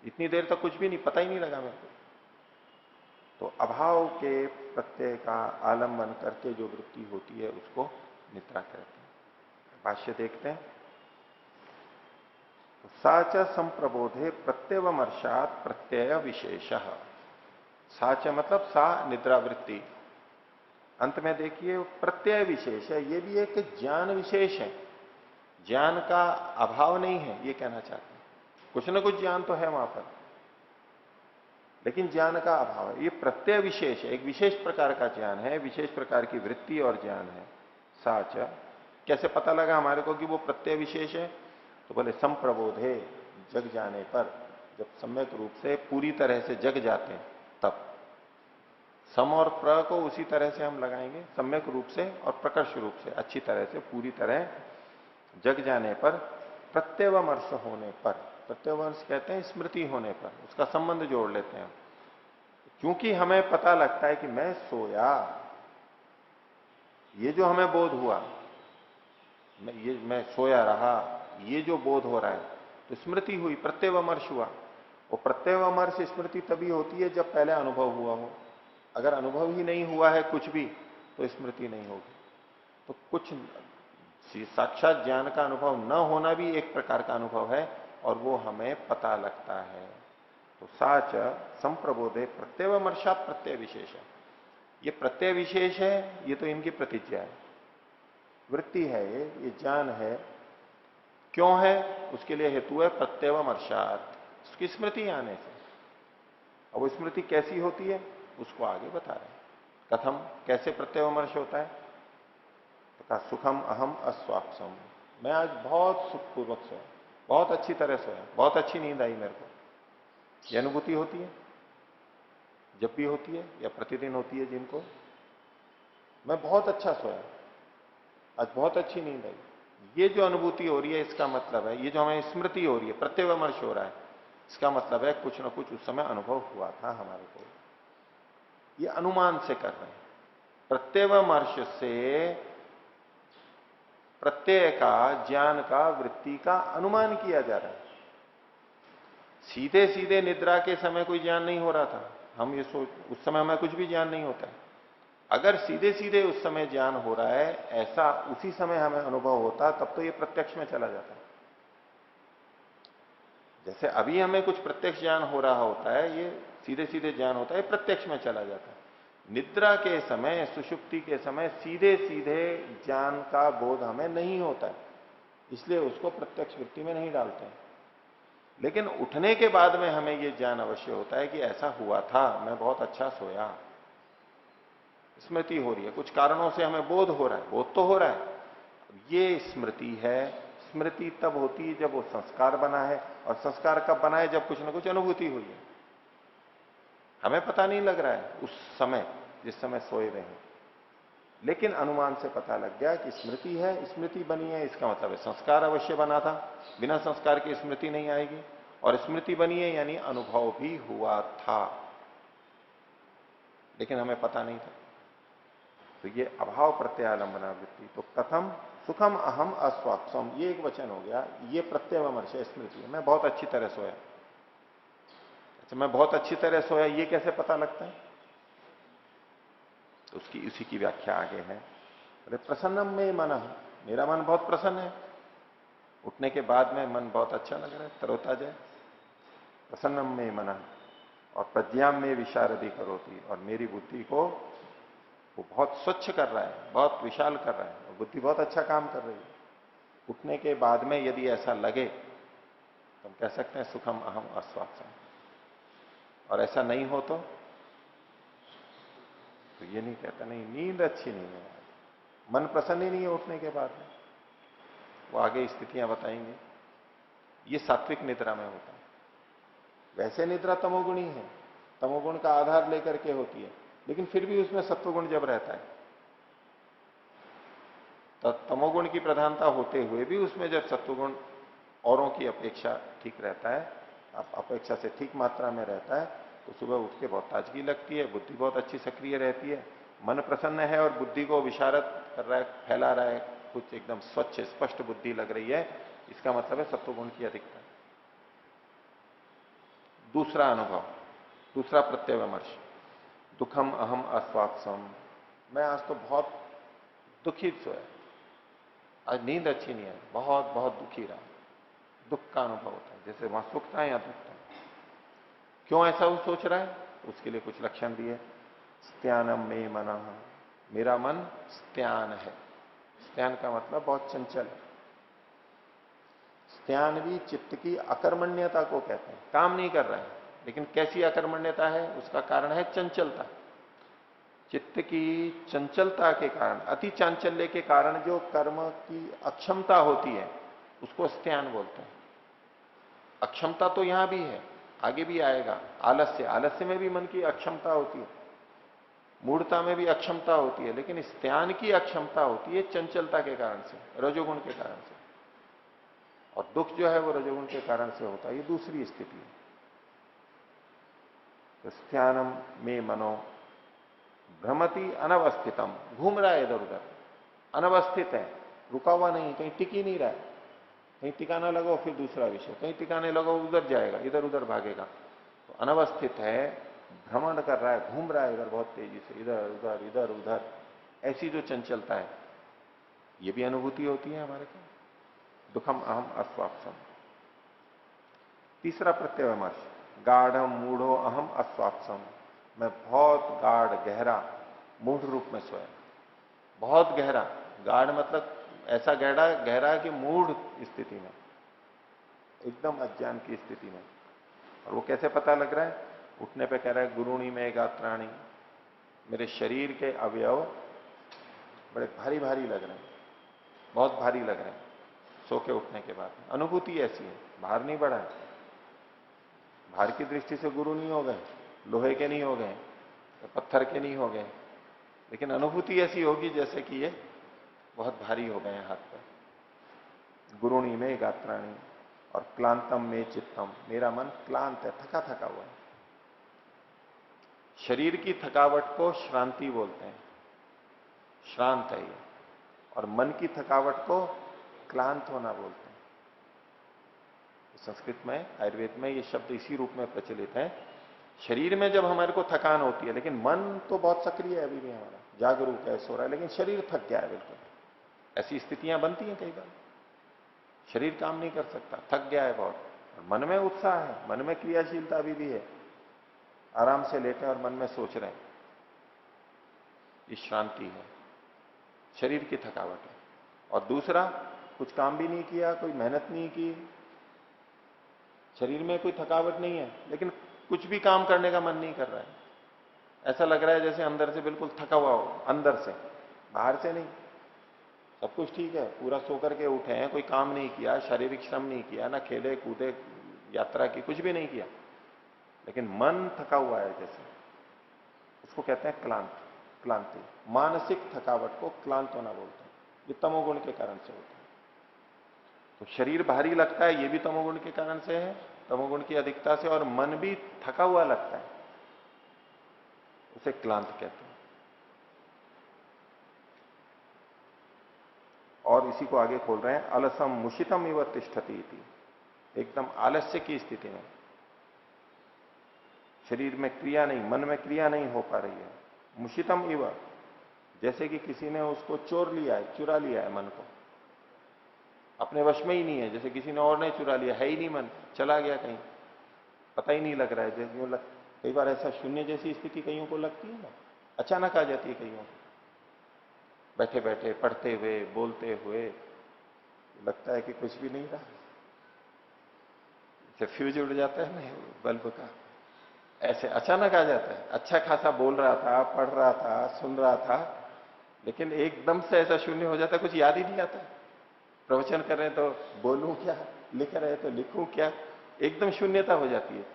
इतनी देर तक कुछ भी नहीं, पता ही नहीं लगा मेरे को। तो अभाव के प्रत्यय का आलंबन करके जो वृत्ति होती है उसको निद्रा कहते हैं। भाष्य देखते हैं। तो साच संप्रबोधे प्रत्यवमर्शात प्रत्यय विशेष। साच मतलब सा निद्रा वृत्ति, अंत में देखिए प्रत्यय विशेष है, ये भी एक ज्ञान विशेष है, ज्ञान का अभाव नहीं है ये कहना चाहते हैं। कुछ ना कुछ ज्ञान तो है वहां पर, लेकिन ज्ञान का अभाव है। ये प्रत्यय विशेष है, एक विशेष प्रकार का ज्ञान है, विशेष प्रकार की वृत्ति और ज्ञान है। साच कैसे पता लगा हमारे को कि वो प्रत्यय विशेष है? तो बोले संप्रबोधे, जग जाने पर, जब सम्यक रूप से पूरी तरह से जग जाते हैं तब। सम और प्र को उसी तरह से हम लगाएंगे, सम्यक रूप से और प्रकर्ष रूप से, अच्छी तरह से पूरी तरह जग जाने पर, प्रत्यवमर्श होने पर, प्रत्यवमर्श कहते हैं स्मृति होने पर, उसका संबंध जोड़ लेते हैं। क्योंकि हमें पता लगता है कि मैं सोया, ये जो हमें बोध हुआ, मैं सोया रहा, ये जो बोध हो रहा है, तो स्मृति हुई, प्रत्यवमर्श हुआ। और प्रत्यवमर्श स्मृति तभी होती है जब पहले अनुभव हुआ हो। अगर अनुभव ही नहीं हुआ है कुछ भी तो स्मृति नहीं होगी। तो कुछ साक्षात ज्ञान का अनुभव न होना भी एक प्रकार का अनुभव है और वो हमें पता लगता है। तो साच संप्रबोधे प्रत्यवमर्शात प्रत्यय विशेष है, ये प्रत्यय विशेष है, ये तो इनकी प्रतिज्ञा है, वृत्ति है, ये ज्ञान है। क्यों है? उसके लिए हेतु है प्रत्यवमर्शात, उसकी स्मृति आने से। अब वो स्मृति कैसी होती है उसको आगे बता रहे हैं। कथम, कैसे प्रत्यवमर्श होता है? तथा सुखम अहम अस्वाप्सम, मैं आज बहुत सुखपूर्वक सोया, बहुत अच्छी तरह सोया, बहुत अच्छी नींद आई मेरे को, यह अनुभूति होती है। जब भी होती है या प्रतिदिन होती है जिनको, मैं बहुत अच्छा सोया, आज बहुत अच्छी नींद आई, ये जो अनुभूति हो रही है इसका मतलब है, ये जो हमें स्मृति हो रही है, प्रत्यवमर्श हो रहा है, इसका मतलब है कुछ ना कुछ उस समय अनुभव हुआ था हमारे को। ये अनुमान से कर रहे हैं। प्रत्यवमर्श से प्रत्यय का, ज्ञान का, वृत्ति का अनुमान किया जा रहा है। सीधे सीधे निद्रा के समय कोई ज्ञान नहीं हो रहा था, हम ये सोच, उस समय हमें कुछ भी ज्ञान नहीं होता है। अगर सीधे सीधे उस समय ज्ञान हो रहा है, ऐसा उसी समय हमें अनुभव होता, तब तो ये प्रत्यक्ष में चला जाता है। जैसे अभी हमें कुछ प्रत्यक्ष ज्ञान हो रहा होता है, ये सीधे सीधे ज्ञान होता है, प्रत्यक्ष में चला जाता है। निद्रा के समय, सुषुप्ति के समय सीधे सीधे ज्ञान का बोध हमें नहीं होता है, इसलिए उसको प्रत्यक्ष वृत्ति में नहीं डालते हैं। लेकिन उठने के बाद में हमें यह ज्ञान अवश्य होता है कि ऐसा हुआ था, मैं बहुत अच्छा सोया, स्मृति हो रही है, कुछ कारणों से हमें बोध हो रहा है, बोध तो हो रहा है, ये स्मृति है। स्मृति तब होती है जब वो संस्कार बना है, और संस्कार कब बना है? जब कुछ ना कुछ अनुभूति हुई है। हमें पता नहीं लग रहा है उस समय, जिस समय सोए हुए हैं, लेकिन अनुमान से पता लग गया कि स्मृति है, स्मृति बनी है, इसका मतलब है संस्कार अवश्य बना था, बिना संस्कार की स्मृति नहीं आएगी, और स्मृति बनी है यानी अनुभव भी हुआ था, लेकिन हमें पता नहीं था। तो ये अभाव प्रत्यालंबना वृत्ति। तो कथम सुखम अहम अस्वाप्सम, ये एक वचन हो गया, ये प्रत्यवमर्श है, स्मृति है, मैं बहुत अच्छी तरह सोया। अच्छा, मैं बहुत अच्छी तरह सोया, ये कैसे पता लगता है? तो उसकी उसी की व्याख्या आगे है। अरे प्रसन्नम में मन, मेरा मन बहुत प्रसन्न है, उठने के बाद में मन बहुत अच्छा लग रहा है, तरोताजा है। प्रसन्नम में मन, और प्रज्ञाम में विशारदी करोती, और मेरी बुद्धि को वो बहुत स्वच्छ कर रहा है, बहुत विशाल कर रहा है, और बुद्धि बहुत अच्छा काम कर रही है। उठने के बाद में यदि ऐसा लगे तो हम कह सकते हैं सुखम अहम अस्वाप्सम, और ऐसा नहीं हो तो ये नहीं कहता नहीं नींद अच्छी नहीं है, मन प्रसन्न ही नहीं है उठने के बाद में। वो आगे स्थितियां बताएंगे। ये सात्विक निद्रा में होता है। वैसे निद्रा तमोगुणी है, तमोगुण का आधार लेकर के होती है, लेकिन फिर भी उसमें सत्वगुण जब रहता है, तो तमोगुण की प्रधानता होते हुए भी उसमें जब सत्वगुण औरों की अपेक्षा ठीक रहता है, अपेक्षा से ठीक मात्रा में रहता है, तो सुबह उठ के बहुत ताजगी लगती है, बुद्धि बहुत अच्छी सक्रिय रहती है, मन प्रसन्न है और बुद्धि को विशारद कर रहा है, फैला रहा है, कुछ एकदम स्वच्छ स्पष्ट बुद्धि लग रही है, इसका मतलब है सत्वगुण की अधिकता। दूसरा अनुभव, दूसरा प्रत्यवमर्श। दुखम अहम अस्वात्सम, मैं आज तो बहुत दुखी सोया, आज नींद अच्छी नहीं है, बहुत बहुत दुखी रहा। दुख का अनुभव होता है, जैसे वहां सुख था या दुख था। क्यों ऐसा वो सोच रहा है? उसके लिए कुछ लक्षण दिए। स्त्यानम में मना, मेरा मन स्त्यान है। स्त्यान का मतलब बहुत चंचल है। स्त्यान भी चित्त की अकर्मण्यता को कहते हैं, काम नहीं कर रहा है। लेकिन कैसी अकर्मण्यता है? उसका कारण है चंचलता। चित्त की चंचलता के कारण, अति चांचल्य के कारण जो कर्म की अक्षमता होती है, उसको स्त्यान बोलते हैं। अक्षमता तो यहां भी है, आगे भी आएगा। आलस्य, आलस्य में भी मन की अक्षमता होती है, मूढ़ता में भी अक्षमता होती है, लेकिन स्त्यान की अक्षमता होती है चंचलता के कारण से, रजोगुण के कारण से। और दुख जो है वो रजोगुण के कारण से होता है। ये दूसरी स्थिति है। तो स्त्यानम में मनो भ्रमति अनवस्थितम, घूम रहा है इधर उधर, अनवस्थित है, रुका हुआ नहीं, कहीं टिक ही नहीं रहा है। कहीं टिकाना लगो फिर दूसरा विषय, कहीं टिकाने लगो उधर जाएगा, इधर उधर भागेगा। तो अनवस्थित है, भ्रमण कर रहा है, घूम रहा है इधर बहुत तेजी से, इधर उधर इधर उधर। ऐसी जो चंचलता है, ये भी अनुभूति होती है हमारे को। दुखम अहम अस्वात्सम। तीसरा प्रत्यवमर्श, गाढ़म मूढ़ो अहम अस्वात्सम, मैं बहुत गाढ़ गहरा मूढ़ रूप में सोया। बहुत गहरा, गाढ़ मतलब ऐसा गहरा गहरा कि मूढ़ स्थिति में, एकदम अज्ञान की स्थिति में। और वो कैसे पता लग रहा है? उठने पे कह रहा है गुरुणी में गात्राणी, मेरे शरीर के अवयव बड़े भारी भारी लग रहे हैं, बहुत भारी लग रहे हैं। सो के उठने के बाद अनुभूति ऐसी है, भार नहीं बढ़ा है। भार की दृष्टि से गुरु नहीं हो गए, लोहे के नहीं हो गए, पत्थर के नहीं हो गए, लेकिन अनुभूति ऐसी होगी जैसे कि ये बहुत भारी हो गए हैं हाथ पर। गुरुणी में गात्राणी, और क्लांतम में चित्तम, मेरा मन क्लांत है, थका थका हुआ है। शरीर की थकावट को श्रांति बोलते हैं, श्रांत है ये। और मन की थकावट को क्लांत होना बोलते हैं। संस्कृत में, आयुर्वेद में ये शब्द इसी रूप में प्रचलित है। शरीर में जब हमारे को थकान होती है, लेकिन मन तो बहुत सक्रिय है, अभी भी हमारा जागरूक है, सो रहा है, लेकिन शरीर थक गया है बिल्कुल। ऐसी स्थितियां बनती हैं कई बार, शरीर काम नहीं कर सकता, थक गया है बहुत, और मन में उत्साह है, मन में क्रियाशीलता अभी भी है, आराम से लेटे और मन में सोच रहे हैं। ये शांति है, शरीर की थकावट है। और दूसरा, कुछ काम भी नहीं किया, कोई मेहनत नहीं की, शरीर में कोई थकावट नहीं है, लेकिन कुछ भी काम करने का मन नहीं कर रहा है। ऐसा लग रहा है जैसे अंदर से बिल्कुल थका हुआ हो, अंदर से, बाहर से नहीं। सब कुछ ठीक है, पूरा सो करके उठे हैं, कोई काम नहीं किया, शारीरिक श्रम नहीं किया, ना खेले कूदे, यात्रा की, कुछ भी नहीं किया, लेकिन मन थका हुआ है जैसे, उसको कहते हैं क्लांत, क्लांति। मानसिक थकावट को क्लांत होना बोलते हैं। ये तमोगुण के कारण से होता है। तो शरीर भारी लगता है, ये भी तमोगुण के कारण से है, तमोगुण की अधिकता से, और मन भी थका हुआ लगता है, उसे क्लांत कहते हैं। और इसी को आगे खोल रहे हैं, अलसम मुशितम इव तिष्ठति इति, एकदम आलस्य की स्थिति में, शरीर में क्रिया नहीं, मन में क्रिया नहीं हो पा रही है। मुशितम इव, जैसे कि किसी ने उसको चोर लिया है, चुरा लिया है मन को, अपने वश में ही नहीं है, जैसे किसी ने और ने चुरा लिया, है ही नहीं मन, चला गया कहीं, पता ही नहीं लग रहा है। जैसे कई बार ऐसा शून्य जैसी स्थिति कईयों को लगती है ना, अचानक आ जाती है कईयों को, बैठे बैठे पढ़ते हुए बोलते हुए लगता है कि कुछ भी नहीं रहा, जैसे फ्यूज उड़ जाता है ना बल्ब का, ऐसे अचानक आ जाता है। अच्छा खासा बोल रहा था, पढ़ रहा था, सुन रहा था, लेकिन एकदम से ऐसा शून्य हो जाता है, कुछ याद ही नहीं आता। प्रवचन कर रहे हैं तो बोलूं क्या, लिख रहे हैं तो लिखूं क्या, एकदम शून्यता हो जाती है।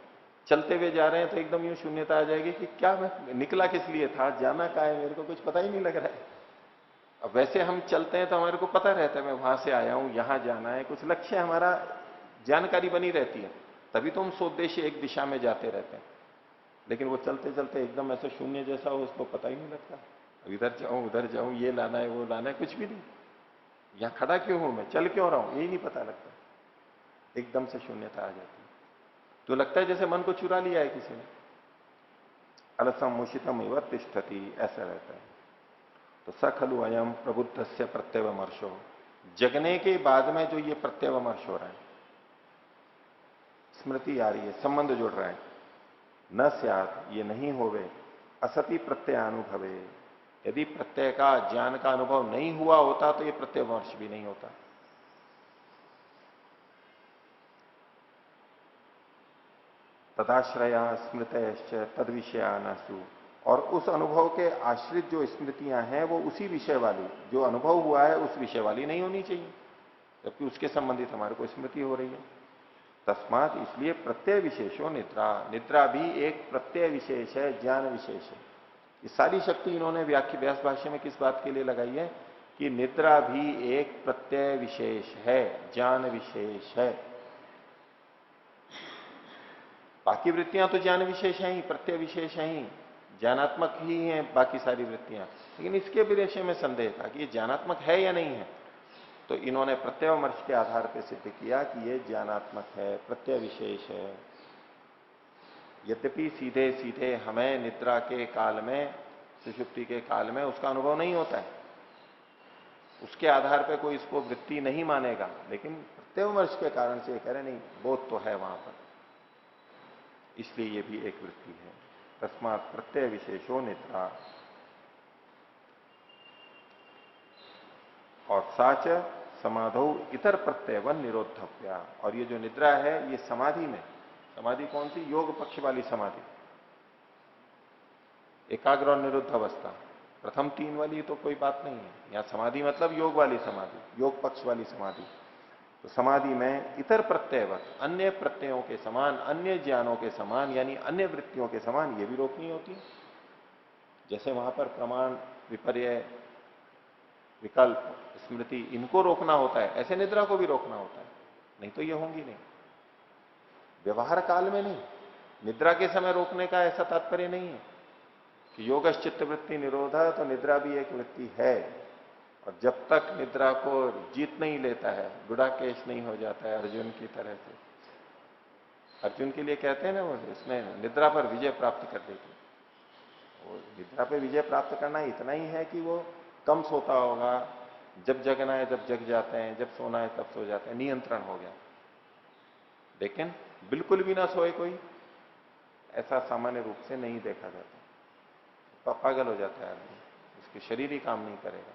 चलते हुए जा रहे हैं तो एकदम यूं शून्यता आ जाएगी कि क्या मैं निकला किस लिए था, जाना कहाँ है, मेरे को कुछ पता ही नहीं लग रहा है। अब वैसे हम चलते हैं तो हमारे को पता रहता है मैं वहां से आया हूं, यहां जाना है, कुछ लक्ष्य हमारा, जानकारी बनी रहती है, तभी तो हम सोद्देश्य एक दिशा में जाते रहते हैं। लेकिन वो चलते चलते एकदम ऐसा शून्य जैसा हो, उसको पता ही नहीं लगता, इधर जाऊं उधर जाऊं, ये लाना है वो लाना है, कुछ भी नहीं, यहां खड़ा क्यों हूं मैं, चल क्यों रहा हूं, यही नहीं पता लगता, एकदम से शून्यता आ जाती है। तो लगता है जैसे मन को चुरा लिया है किसी ने। अलसम मुषितम इव तिष्ठति, ऐसा रहता है। तो स खलु अयम प्रबुद्धस्य प्रत्यवमर्शो, जगने के बाद में जो ये प्रत्यवमर्श हो रहा है, स्मृति आ रही है, संबंध जुड़ रहा है, न स्यात्, ये नहीं होवे असति प्रत्ययानुभवे, यदि प्रत्यय का ज्ञान का अनुभव नहीं हुआ होता तो ये प्रत्यवमर्श भी नहीं होता। तदाश्रया स्मृतयश्च तद विषयानासु, और उस अनुभव के आश्रित जो स्मृतियां हैं वो उसी विषय वाली, जो अनुभव हुआ है उस विषय वाली नहीं होनी चाहिए, जबकि उसके संबंधित हमारे को स्मृति हो रही है। तस्मात, इसलिए प्रत्यय विशेषो निद्रा, निद्रा भी एक प्रत्यय विशेष है, ज्ञान विशेष है। ये सारी शक्ति इन्होंने व्यास भाष्य में किस बात के लिए लगाई है कि निद्रा भी एक प्रत्यय विशेष है, ज्ञान विशेष है। बाकी वृत्तियां तो ज्ञान विशेष हैं ही, प्रत्यय विशेष हैं ही, ज्ञानात्मक ही हैं बाकी सारी वृत्तियां, लेकिन इसके विषय में संदेह था कि ये ज्ञानात्मक है या नहीं है। तो इन्होंने प्रत्यवमर्श के आधार पर सिद्ध किया कि ये ज्ञानात्मक है, प्रत्यय विशेष है। यद्यपि सीधे सीधे हमें निद्रा के काल में, सुषुप्ति के काल में उसका अनुभव नहीं होता है, उसके आधार पर कोई इसको वृत्ति नहीं मानेगा, लेकिन प्रत्यवमर्श के कारण से कह रहे नहीं, बोध तो है वहां पर, इसलिए ये भी एक वृत्ति है। तस्मात् प्रत्यय विशेषो निद्रा। और साच समाधौ इतर प्रत्ययवन निरोधव्या, और ये जो निद्रा है ये समाधि में, समाधि कौन सी, योग पक्ष वाली समाधि, एकाग्र और निरुद्ध अवस्था, प्रथम 3 वाली तो कोई बात नहीं है, यहां समाधि मतलब योग वाली समाधि, योग पक्ष वाली समाधि। तो समाधि में इतर प्रत्ययवत, अन्य प्रत्ययों के समान, अन्य ज्ञानों के समान, यानी अन्य वृत्तियों के समान ये भी रोकनी होती है। जैसे वहां पर प्रमाण, विपर्य, विकल्प, स्मृति, इनको रोकना होता है, ऐसे निद्रा को भी रोकना होता है, नहीं तो ये होंगी नहीं। व्यवहार काल में नहीं, निद्रा के समय रोकने का ऐसा तात्पर्य नहीं है कि योगश्चित्त वृत्ति निरोधा, तो निद्रा भी एक वृत्ति है, और जब तक निद्रा को जीत नहीं लेता है, गुड़ाकेश नहीं हो जाता है अर्जुन की तरह से। अर्जुन के लिए कहते हैं ना वो, इसमें निद्रा पर विजय प्राप्त कर देगी। वो निद्रा पर विजय प्राप्त करना इतना ही है कि वो कम सोता होगा, जब जगना है जब जग जाते हैं, जब सोना है तब सो जाते हैं, नियंत्रण हो गया। लेकिन बिल्कुल भी ना सोए कोई, ऐसा सामान्य रूप से नहीं देखा जाता, पागल हो जाता है आदमी, उसके शरीर ही काम नहीं करेगा।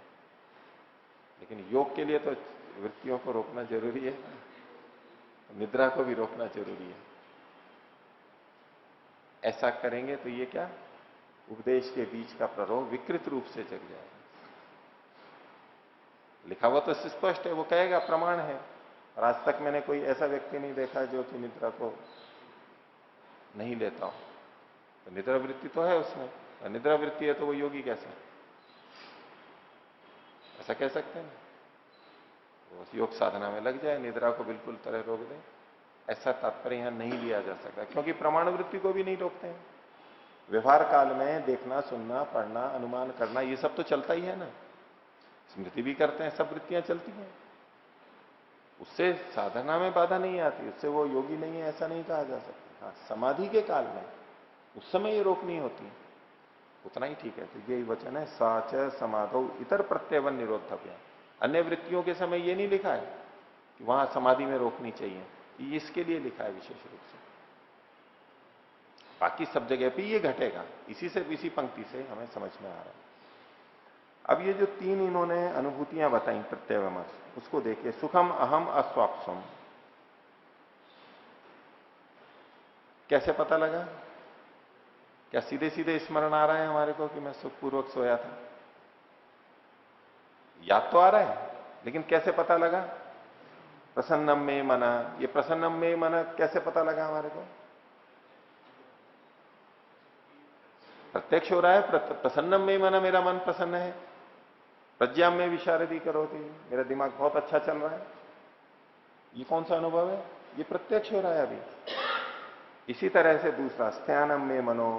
लेकिन योग के लिए तो वृत्तियों को रोकना जरूरी है, निद्रा को भी रोकना जरूरी है। ऐसा करेंगे तो ये क्या, उपदेश के बीच का प्ररोह विकृत रूप से जग जाएगा। लिखा हुआ तो स्पष्ट है, वो कहेगा प्रमाण है, और आज तक मैंने कोई ऐसा व्यक्ति नहीं देखा जो कि निद्रा को नहीं लेता हो। तो निद्रा वृत्ति तो है उसमें, निद्रा वृत्ति है तो वो योगी कैसा है, ऐसा कह सकते हैं? वो योग साधना में लग जाए, निद्रा को बिल्कुल तरह रोक दे, ऐसा तात्पर्य यहां नहीं लिया जा सकता, क्योंकि प्रमाण वृत्ति को भी नहीं रोकते हैं। व्यवहार काल में देखना, सुनना, पढ़ना, अनुमान करना, ये सब तो चलता ही है ना, स्मृति भी करते हैं, सब वृत्तियां चलती हैं, उससे साधना में बाधा नहीं आती, उससे वो योगी नहीं है ऐसा नहीं कहा जा सकता। हाँ, समाधि के काल में उस समय ये रोकनी होती है, उतना ही ठीक है। तो यही वचन है, साच समाधौ इतर प्रत्ययवन निरोधव्य। अन्य वृत्तियों के समय ये नहीं लिखा है कि वहां समाधि में रोकनी चाहिए, ये इसके लिए लिखा है विशेष रूप से, बाकी सब जगह पे ये घटेगा। इसी पंक्ति से हमें समझ में आ रहा है। अब ये जो 3 इन्होंने अनुभूतियां बताई प्रत्ययवमर्श, उसको देखिए। सुखम अहम अस्वाप्सम, कैसे पता लगा? क्या सीधे सीधे स्मरण आ रहा है हमारे को कि मैं सुखपूर्वक सोया था? याद तो आ रहा है, लेकिन कैसे पता लगा? प्रसन्नम में मना, ये प्रसन्नम में मना कैसे पता लगा हमारे को? प्रत्यक्ष हो रहा है, प्रसन्नम में मना, मेरा मन प्रसन्न है। प्रज्ञाम में विशारदी करोति, मेरा दिमाग बहुत अच्छा चल रहा है। ये कौन सा अनुभव है? ये प्रत्यक्ष हो रहा है अभी। इसी तरह से दूसरा, स्त्यानम में मनो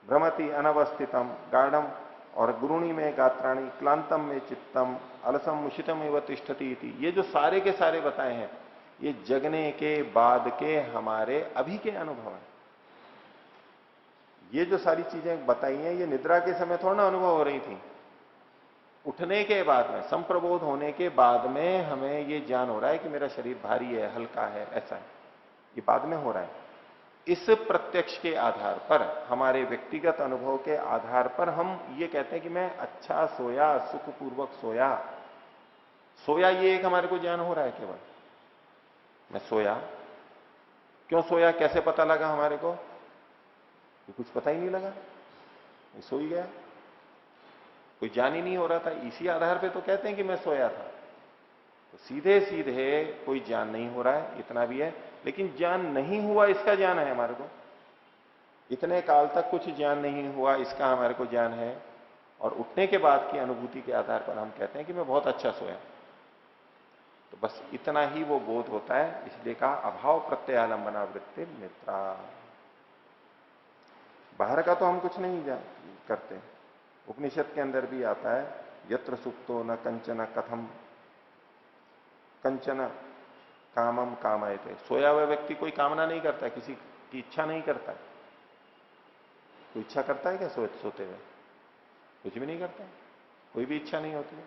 भ्रमति अनवस्थितम गाढ़म, और गुरुणी में गात्राणी क्लांतम में चित्तम अलसम मुषितम एवं तिष्ठति। ये जो सारे के सारे बताए हैं, ये जगने के बाद के हमारे अभी के अनुभव हैं। ये जो सारी चीजें बताई हैं ये निद्रा के समय थोड़ा ना अनुभव हो रही थी। उठने के बाद में, संप्रबोध होने के बाद में हमें ये ज्ञान हो रहा है कि मेरा शरीर भारी है, हल्का है, ऐसा है। ये बाद में हो रहा है। इस प्रत्यक्ष के आधार पर, हमारे व्यक्तिगत अनुभव के आधार पर हम ये कहते हैं कि मैं अच्छा सोया, सुखपूर्वक सोया। सोया ये एक हमारे को ज्ञान हो रहा है केवल। मैं सोया, क्यों सोया, कैसे पता लगा हमारे को? कुछ पता ही नहीं लगा, मैं सो ही गया, कोई ज्ञान ही नहीं हो रहा था। इसी आधार पे तो कहते हैं कि मैं सोया था। तो सीधे सीधे कोई ज्ञान नहीं हो रहा है, इतना भी है। लेकिन ज्ञान नहीं हुआ इसका ज्ञान है हमारे को। इतने काल तक कुछ ज्ञान नहीं हुआ इसका हमारे को ज्ञान है। और उठने के बाद की अनुभूति के आधार पर हम कहते हैं कि मैं बहुत अच्छा सोया। तो बस इतना ही वो बोध होता है। इसलिए कहा अभाव प्रत्ययालंबना वृत्ति निद्रा। बाहर का तो हम कुछ नहीं करते। उपनिषद के अंदर भी आता है, यत्र सुप्तो न कंचन कथम कंचन कामम कामयते। सोया हुआ व्यक्ति कोई कामना नहीं करता है, किसी की इच्छा नहीं करता है। कोई इच्छा करता है क्या सोते हुए? कुछ भी नहीं करता है, कोई भी इच्छा नहीं होती है।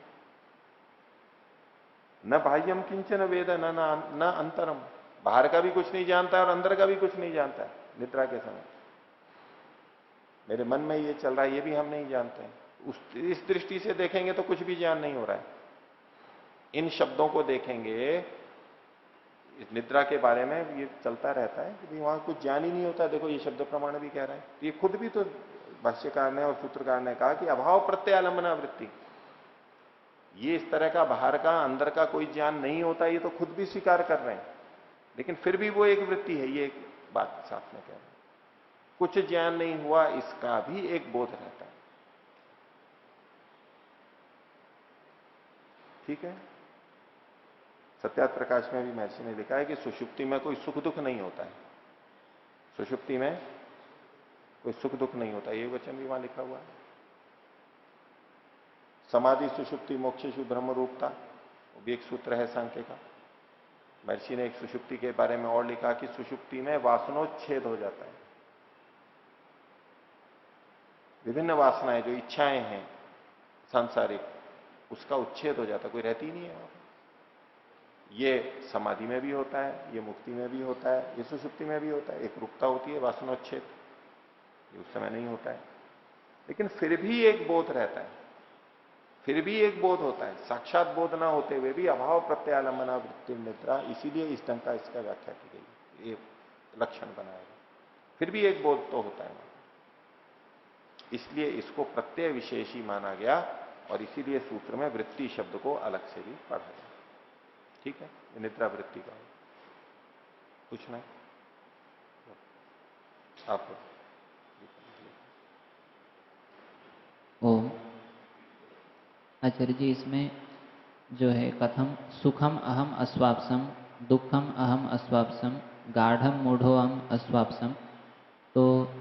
न बाह्यम किंचन वेद न अंतरम। बाहर का भी कुछ नहीं जानता है और अंदर का भी कुछ नहीं जानता है निद्रा के समय। मेरे मन में ये चल रहा है ये भी हम नहीं जानते हैं। इस दृष्टि से देखेंगे तो कुछ भी ज्ञान नहीं हो रहा है। इन शब्दों को देखेंगे, इस निद्रा के बारे में ये चलता रहता है कि वहां कुछ ज्ञान ही नहीं होता। देखो ये शब्द प्रमाण भी कह रहा है। ये खुद भी तो भाष्यकार ने और सूत्रकार ने कहा कि अभाव प्रत्यालंबना वृत्ति। ये इस तरह का बाहर का अंदर का कोई ज्ञान नहीं होता, ये तो खुद भी स्वीकार कर रहे हैं। लेकिन फिर भी वो एक वृत्ति है, ये एक बात साथ में कह रहे हैं। कुछ ज्ञान नहीं हुआ इसका भी एक बोध रहता है। ठीक है। सत्यार्थ प्रकाश में भी महर्षि ने लिखा है कि सुषुप्ति में कोई सुख दुख नहीं होता है। सुषुप्ति में कोई सुख दुख नहीं होता, ये वचन भी वहां लिखा हुआ है। समाधि सुषुप्ति मोक्षेषु ब्रह्म रूपता, वो भी एक सूत्र है सांख्य का। महर्षि ने एक सुषुप्ति के बारे में और लिखा कि सुषुप्ति में वासनोच्छेद हो जाता है। विभिन्न वासनाएं, जो इच्छाएं हैं सांसारिक, उसका उच्छेद हो जाता है, कोई रहती ही नहीं है। ये समाधि में भी होता है, ये मुक्ति में भी होता है, ये सुषुप्ति में भी होता है। एक रूपता होती है, वासनोच्छेद, ये उस समय नहीं होता है। लेकिन फिर भी एक बोध रहता है, फिर भी एक बोध होता है। साक्षात बोध ना होते हुए भी अभाव प्रत्यालंबना वृत्ति निद्रा, इसीलिए इस ढंग का इसका व्याख्या की गई, ये लक्षण बनाया गया। फिर भी एक बोध तो होता है, इसलिए इसको प्रत्यय विशेषी माना गया। और इसीलिए सूत्र में वृत्ति शब्द को अलग से भी पढ़ा गया। ठीक है, निद्रा वृत्ति का पूछना है आप? ओम। आचार्य जी, इसमें जो है कथम सुखम अहम अस्वाप्सम, दुखम अहम अस्वाप्सम, गाढ़म मूढ़ो अहम अस्वाप्सम, तो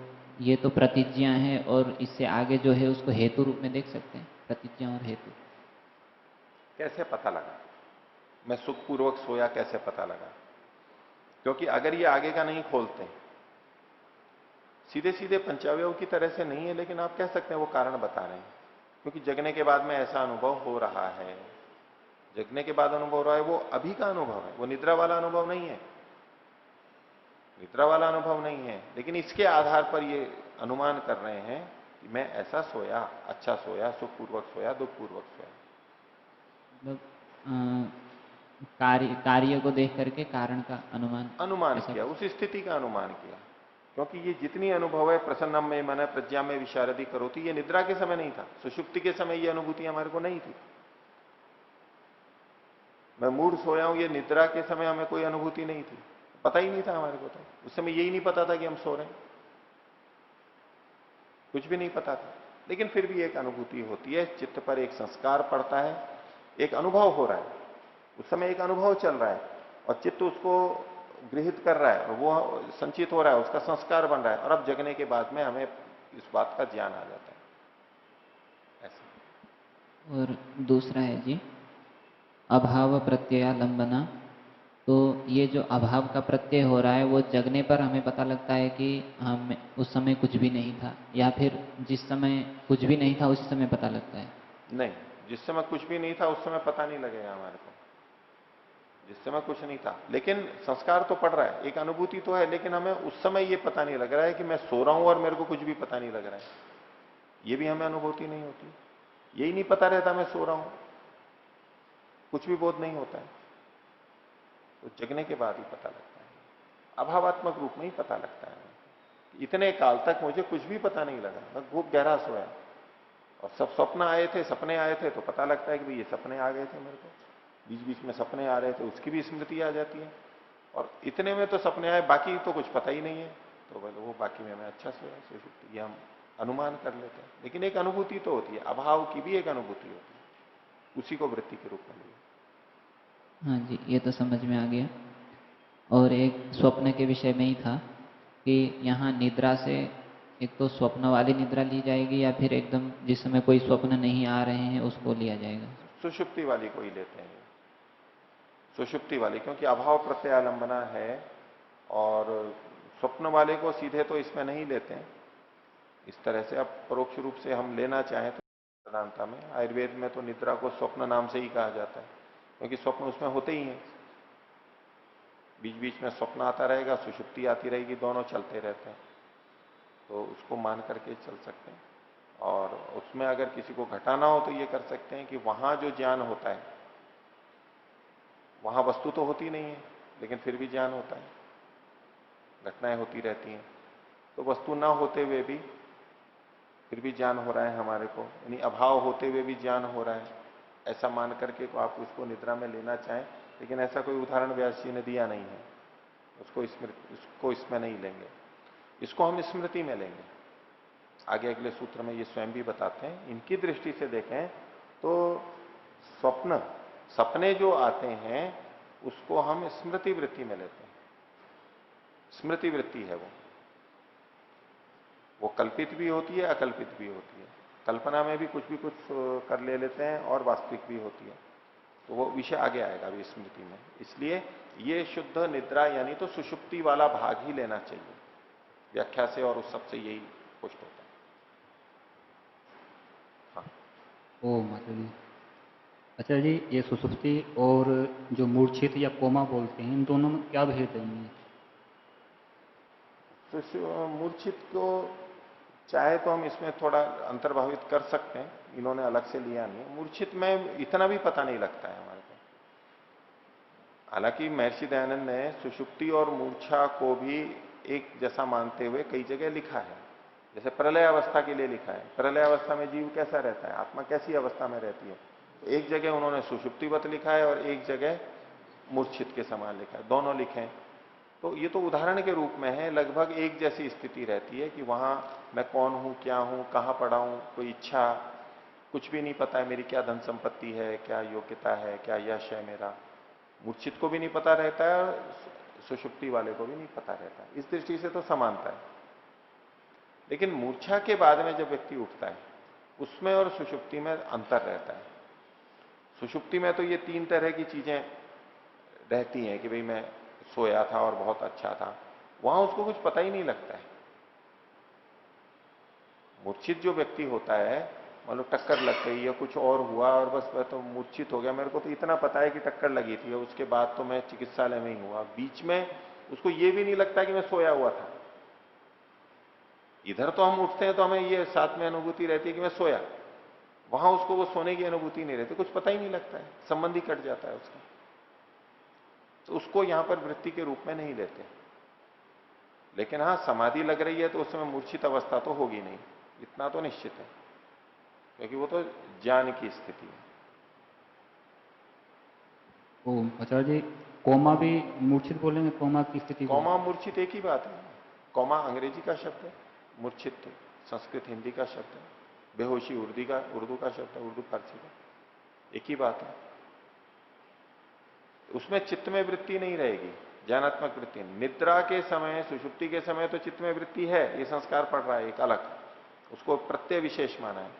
ये तो प्रतिज्ञा है। और इससे आगे जो है उसको हेतु रूप में देख सकते हैं, प्रतिज्ञा और हेतु। कैसे पता लगा मैं सुखपूर्वक सोया, कैसे पता लगा? क्योंकि अगर ये आगे का नहीं खोलते, सीधे सीधे पंचावयव की तरह से नहीं है, लेकिन आप कह सकते हैं वो कारण बता रहे हैं। क्योंकि जगने के बाद में ऐसा अनुभव हो रहा है, जगने के बाद अनुभव हो रहा है, वो अभी का अनुभव है, वो निद्रा वाला अनुभव नहीं है। निद्रा वाला अनुभव नहीं है, लेकिन इसके आधार पर ये अनुमान कर रहे हैं कि मैं ऐसा सोया, अच्छा सोया, सुखपूर्वक सोया, दुखपूर्वक सोया। मतलब कार्य को देख करके कारण का अनुमान किया, उस स्थिति का अनुमान किया। क्योंकि ये जितनी अनुभव है, प्रसन्नम में मन प्रज्ञा में विशारदी करोती, ये निद्रा के समय नहीं था। सुषुप्ति के समय ये अनुभूति हमारे को नहीं थी। मैं मूड सोया हूं, ये निद्रा के समय हमें कोई अनुभूति नहीं थी, पता ही नहीं था हमारे को। तो उस समय यही नहीं पता था कि हम सो रहे हैं, कुछ भी नहीं पता था। लेकिन फिर भी एक अनुभूति होती है, चित्त पर एक संस्कार पड़ता है, एक अनुभव हो रहा है। उस समय एक अनुभव चल रहा है और चित्त उसको गृहित कर रहा है और वो संचित हो रहा है, उसका संस्कार बन रहा है। और अब जगने के बाद में हमें इस बात का ज्ञान आ जाता है, ऐसा। और दूसरा है जी अभाव प्रत्ययालंबना। तो ये जो अभाव का प्रत्यय हो रहा है वो जगने पर हमें पता लगता है कि हम उस समय कुछ भी नहीं था, या फिर जिस समय कुछ भी नहीं था उसी समय पता लगता है? नहीं, जिस समय कुछ भी नहीं था उस समय पता नहीं लगेगा हमारे को। जिस समय कुछ नहीं था, लेकिन संस्कार तो पड़ रहा है, एक अनुभूति तो है, लेकिन हमें उस समय ये पता नहीं लग रहा है कि मैं सो रहा हूं और मेरे को कुछ भी पता नहीं लग रहा है। ये भी हमें अनुभूति नहीं होती। यही नहीं पता रहता मैं सो रहा हूं, कुछ भी बोध नहीं होता है। तो जगने के बाद ही पता लगता है, अभावात्मक रूप में ही पता लगता है। इतने काल तक मुझे कुछ भी पता नहीं लगा, मैं खूब गहरा सोया और सब स्वप्न आए थे, सपने आए थे, तो पता लगता है कि भाई ये सपने आ गए थे मेरे को, बीच बीच में सपने आ रहे थे, उसकी भी स्मृति आ जाती है। और इतने में तो सपने आए, बाकी तो कुछ पता ही नहीं है, तो बोले वो बाकी में मैं अच्छा सोया, सुषुप्ति, ये हम अनुमान कर लेते हैं। लेकिन एक अनुभूति तो होती है, अभाव की भी एक अनुभूति होती है, उसी को वृत्ति के रूप में लिया। हाँ जी, ये तो समझ में आ गया। और एक स्वप्न के विषय में ही था कि यहाँ निद्रा से एक तो स्वप्न वाली निद्रा ली जाएगी, या फिर एकदम जिस समय कोई स्वप्न नहीं आ रहे हैं उसको लिया जाएगा? सुषुप्ति वाली को ही लेते हैं, सुषुप्ति वाली, क्योंकि अभाव प्रत्यालंबना है। और स्वप्न वाले को सीधे तो इसमें नहीं लेते हैं इस तरह से। अब परोक्ष रूप से हम लेना चाहें तो प्रधानता में आयुर्वेद में तो निद्रा को स्वप्न नाम से ही कहा जाता है, क्योंकि स्वप्न उसमें होते ही हैं। बीच बीच में स्वप्न आता रहेगा, सुषुप्ति आती रहेगी, दोनों चलते रहते हैं, तो उसको मान करके चल सकते हैं। और उसमें अगर किसी को घटाना हो तो ये कर सकते हैं कि वहां जो ज्ञान होता है, वहां वस्तु तो होती नहीं है लेकिन फिर भी ज्ञान होता है, घटनाएं होती रहती हैं, तो वस्तु ना होते हुए भी फिर भी ज्ञान हो रहा है हमारे को, यानी अभाव होते हुए भी ज्ञान हो रहा है, ऐसा मान करके को आप उसको निद्रा में लेना चाहें। लेकिन ऐसा कोई उदाहरण व्यास जी ने दिया नहीं है, उसको इसमें नहीं लेंगे, इसको हम स्मृति में लेंगे। आगे अगले सूत्र में ये स्वयं भी बताते हैं। इनकी दृष्टि से देखें तो स्वप्न, सपने जो आते हैं उसको हम स्मृति वृत्ति में लेते हैं। स्मृति वृत्ति है वो कल्पित भी होती है, अकल्पित भी होती है। कल्पना में भी कुछ कर ले लेते हैं और वास्तविक भी होती है, तो वो विषय आगे आएगा अभी स्मृति में। इसलिए ये शुद्ध निद्रा यानी तो सुषुप्ति वाला भाग ही लेना चाहिए व्याख्या से, और उस सबसे यही पुष्ट होता है। हाँ। ओम माता जी। अच्छा जी, ये सुसुप्ति और जो मूर्छित या कोमा बोलते हैं, इन दोनों में क्या भेद है इनमें? तो मूर्छित को चाहे तो हम इसमें थोड़ा अंतर्भावित कर सकते हैं, इन्होंने अलग से लिया नहीं। मूर्छित में इतना भी पता नहीं लगता है हमारे को। हालांकि महर्षि दयानंद ने सुषुप्ति और मूर्छा को भी एक जैसा मानते हुए कई जगह लिखा है। जैसे प्रलय अवस्था के लिए लिखा है, प्रलय अवस्था में जीव कैसा रहता है, आत्मा कैसी अवस्था में रहती है, तो एक जगह उन्होंने सुषुप्तिवत लिखा है और एक जगह मूर्छित के समान लिखा है, दोनों लिखे हैं। तो ये तो उदाहरण के रूप में है, लगभग एक जैसी स्थिति रहती है कि वहां मैं कौन हूं, क्या हूं, कहां पड़ा हूं, कोई इच्छा, कुछ भी नहीं पता है, मेरी क्या धन संपत्ति है, क्या योग्यता है, क्या यश है मेरा। मूर्छित को भी नहीं पता रहता है और सुषुप्ति वाले को भी नहीं पता रहता है। इस दृष्टि से तो समानता है। लेकिन मूर्छा के बाद में जब व्यक्ति उठता है उसमें और सुषुप्ति में अंतर रहता है। सुषुप्ति में तो ये तीन तरह की चीजें रहती हैं कि भाई मैं सोया था और बहुत अच्छा था, वहां उसको कुछ पता ही नहीं लगता है। मूर्छित जो व्यक्ति होता है, मान लो टक्कर लग गई या कुछ और हुआ और बस मैं तो मूर्छित हो गया, मेरे को तो इतना पता है कि टक्कर लगी थी और उसके बाद तो मैं चिकित्सालय में ही हुआ, बीच में उसको ये भी नहीं लगता कि मैं सोया हुआ था। इधर तो हम उठते हैं तो हमें ये साथ में अनुभूति रहती है कि मैं सोया, वहां उसको वो सोने की अनुभूति नहीं रहती, कुछ पता ही नहीं लगता है, संबंध ही कट जाता है उसका। तो उसको यहां पर वृत्ति के रूप में नहीं लेते। लेकिन हाँ, समाधि लग रही है तो उस समय मूर्छित अवस्था तो होगी नहीं, इतना तो निश्चित है, क्योंकि वो तो ज्ञान की स्थिति है। ओम आचार्य जी, कोमा भी मूर्छित बोलेंगे, कोमा की स्थिति को? कौमा मूर्छित एक ही बात है। कौमा अंग्रेजी का शब्द है, मूर्छित संस्कृत हिंदी का शब्द है, बेहोशी उर्दू का शब्द है, उर्दू फारसी का, एक ही बात है। उसमें चित्त में वृत्ति नहीं रहेगी, ज्ञानात्मक वृत्ति। निद्रा के समय, सुषुप्ति के समय तो चित्त में वृत्ति है, ये संस्कार पड़ रहा है एक अलग, उसको प्रत्यय विशेष माना है।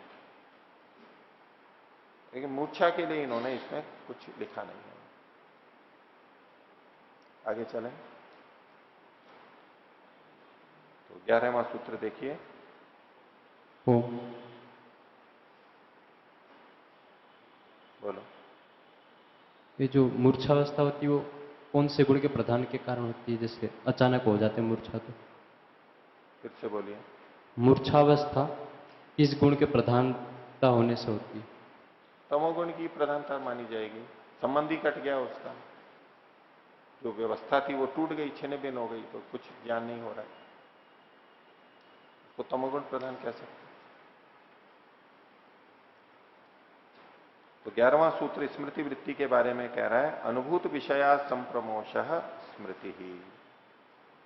लेकिन मूर्छा के लिए इन्होंने इसमें कुछ लिखा नहीं है। आगे चलें। तो 11वां सूत्र देखिए। ओम। बोलो। ये जो मूर्छावस्था होती है वो कौन से गुण के प्रधान के कारण होती है? जैसे अचानक हो जाते हैं मूर्छा तो। फिर से बोलिए। मूर्छावस्था किस गुण के प्रधानता होने से होती है? तमोगुण की प्रधानता मानी जाएगी। संबंधी कट गया उसका, जो व्यवस्था थी वो टूट गई, छिन्न भिन्न हो गई, तो कुछ ज्ञान नहीं हो रहा है, उसको तमोगुण प्रधान कह सकते हैं। तो 11वां सूत्र स्मृति वृत्ति के बारे में कह रहा है, अनुभूत विषया संप्रमोश स्मृति ही।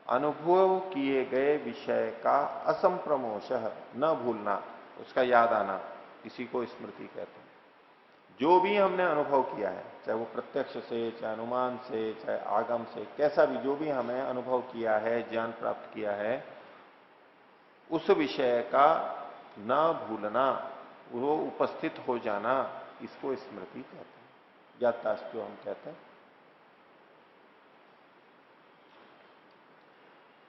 अनुभव किए गए विषय का असंप्रमोश, न भूलना, उसका याद आना, इसी को स्मृति कहते हैं। जो भी हमने अनुभव किया है, चाहे वो प्रत्यक्ष से, चाहे अनुमान से, चाहे आगम से, कैसा भी, जो भी हमें अनुभव किया है, ज्ञान प्राप्त किया है, उस विषय का न भूलना, वो उपस्थित हो जाना, इसको स्मृति कहते हैं, याददाश्त जो हम कहते हैं।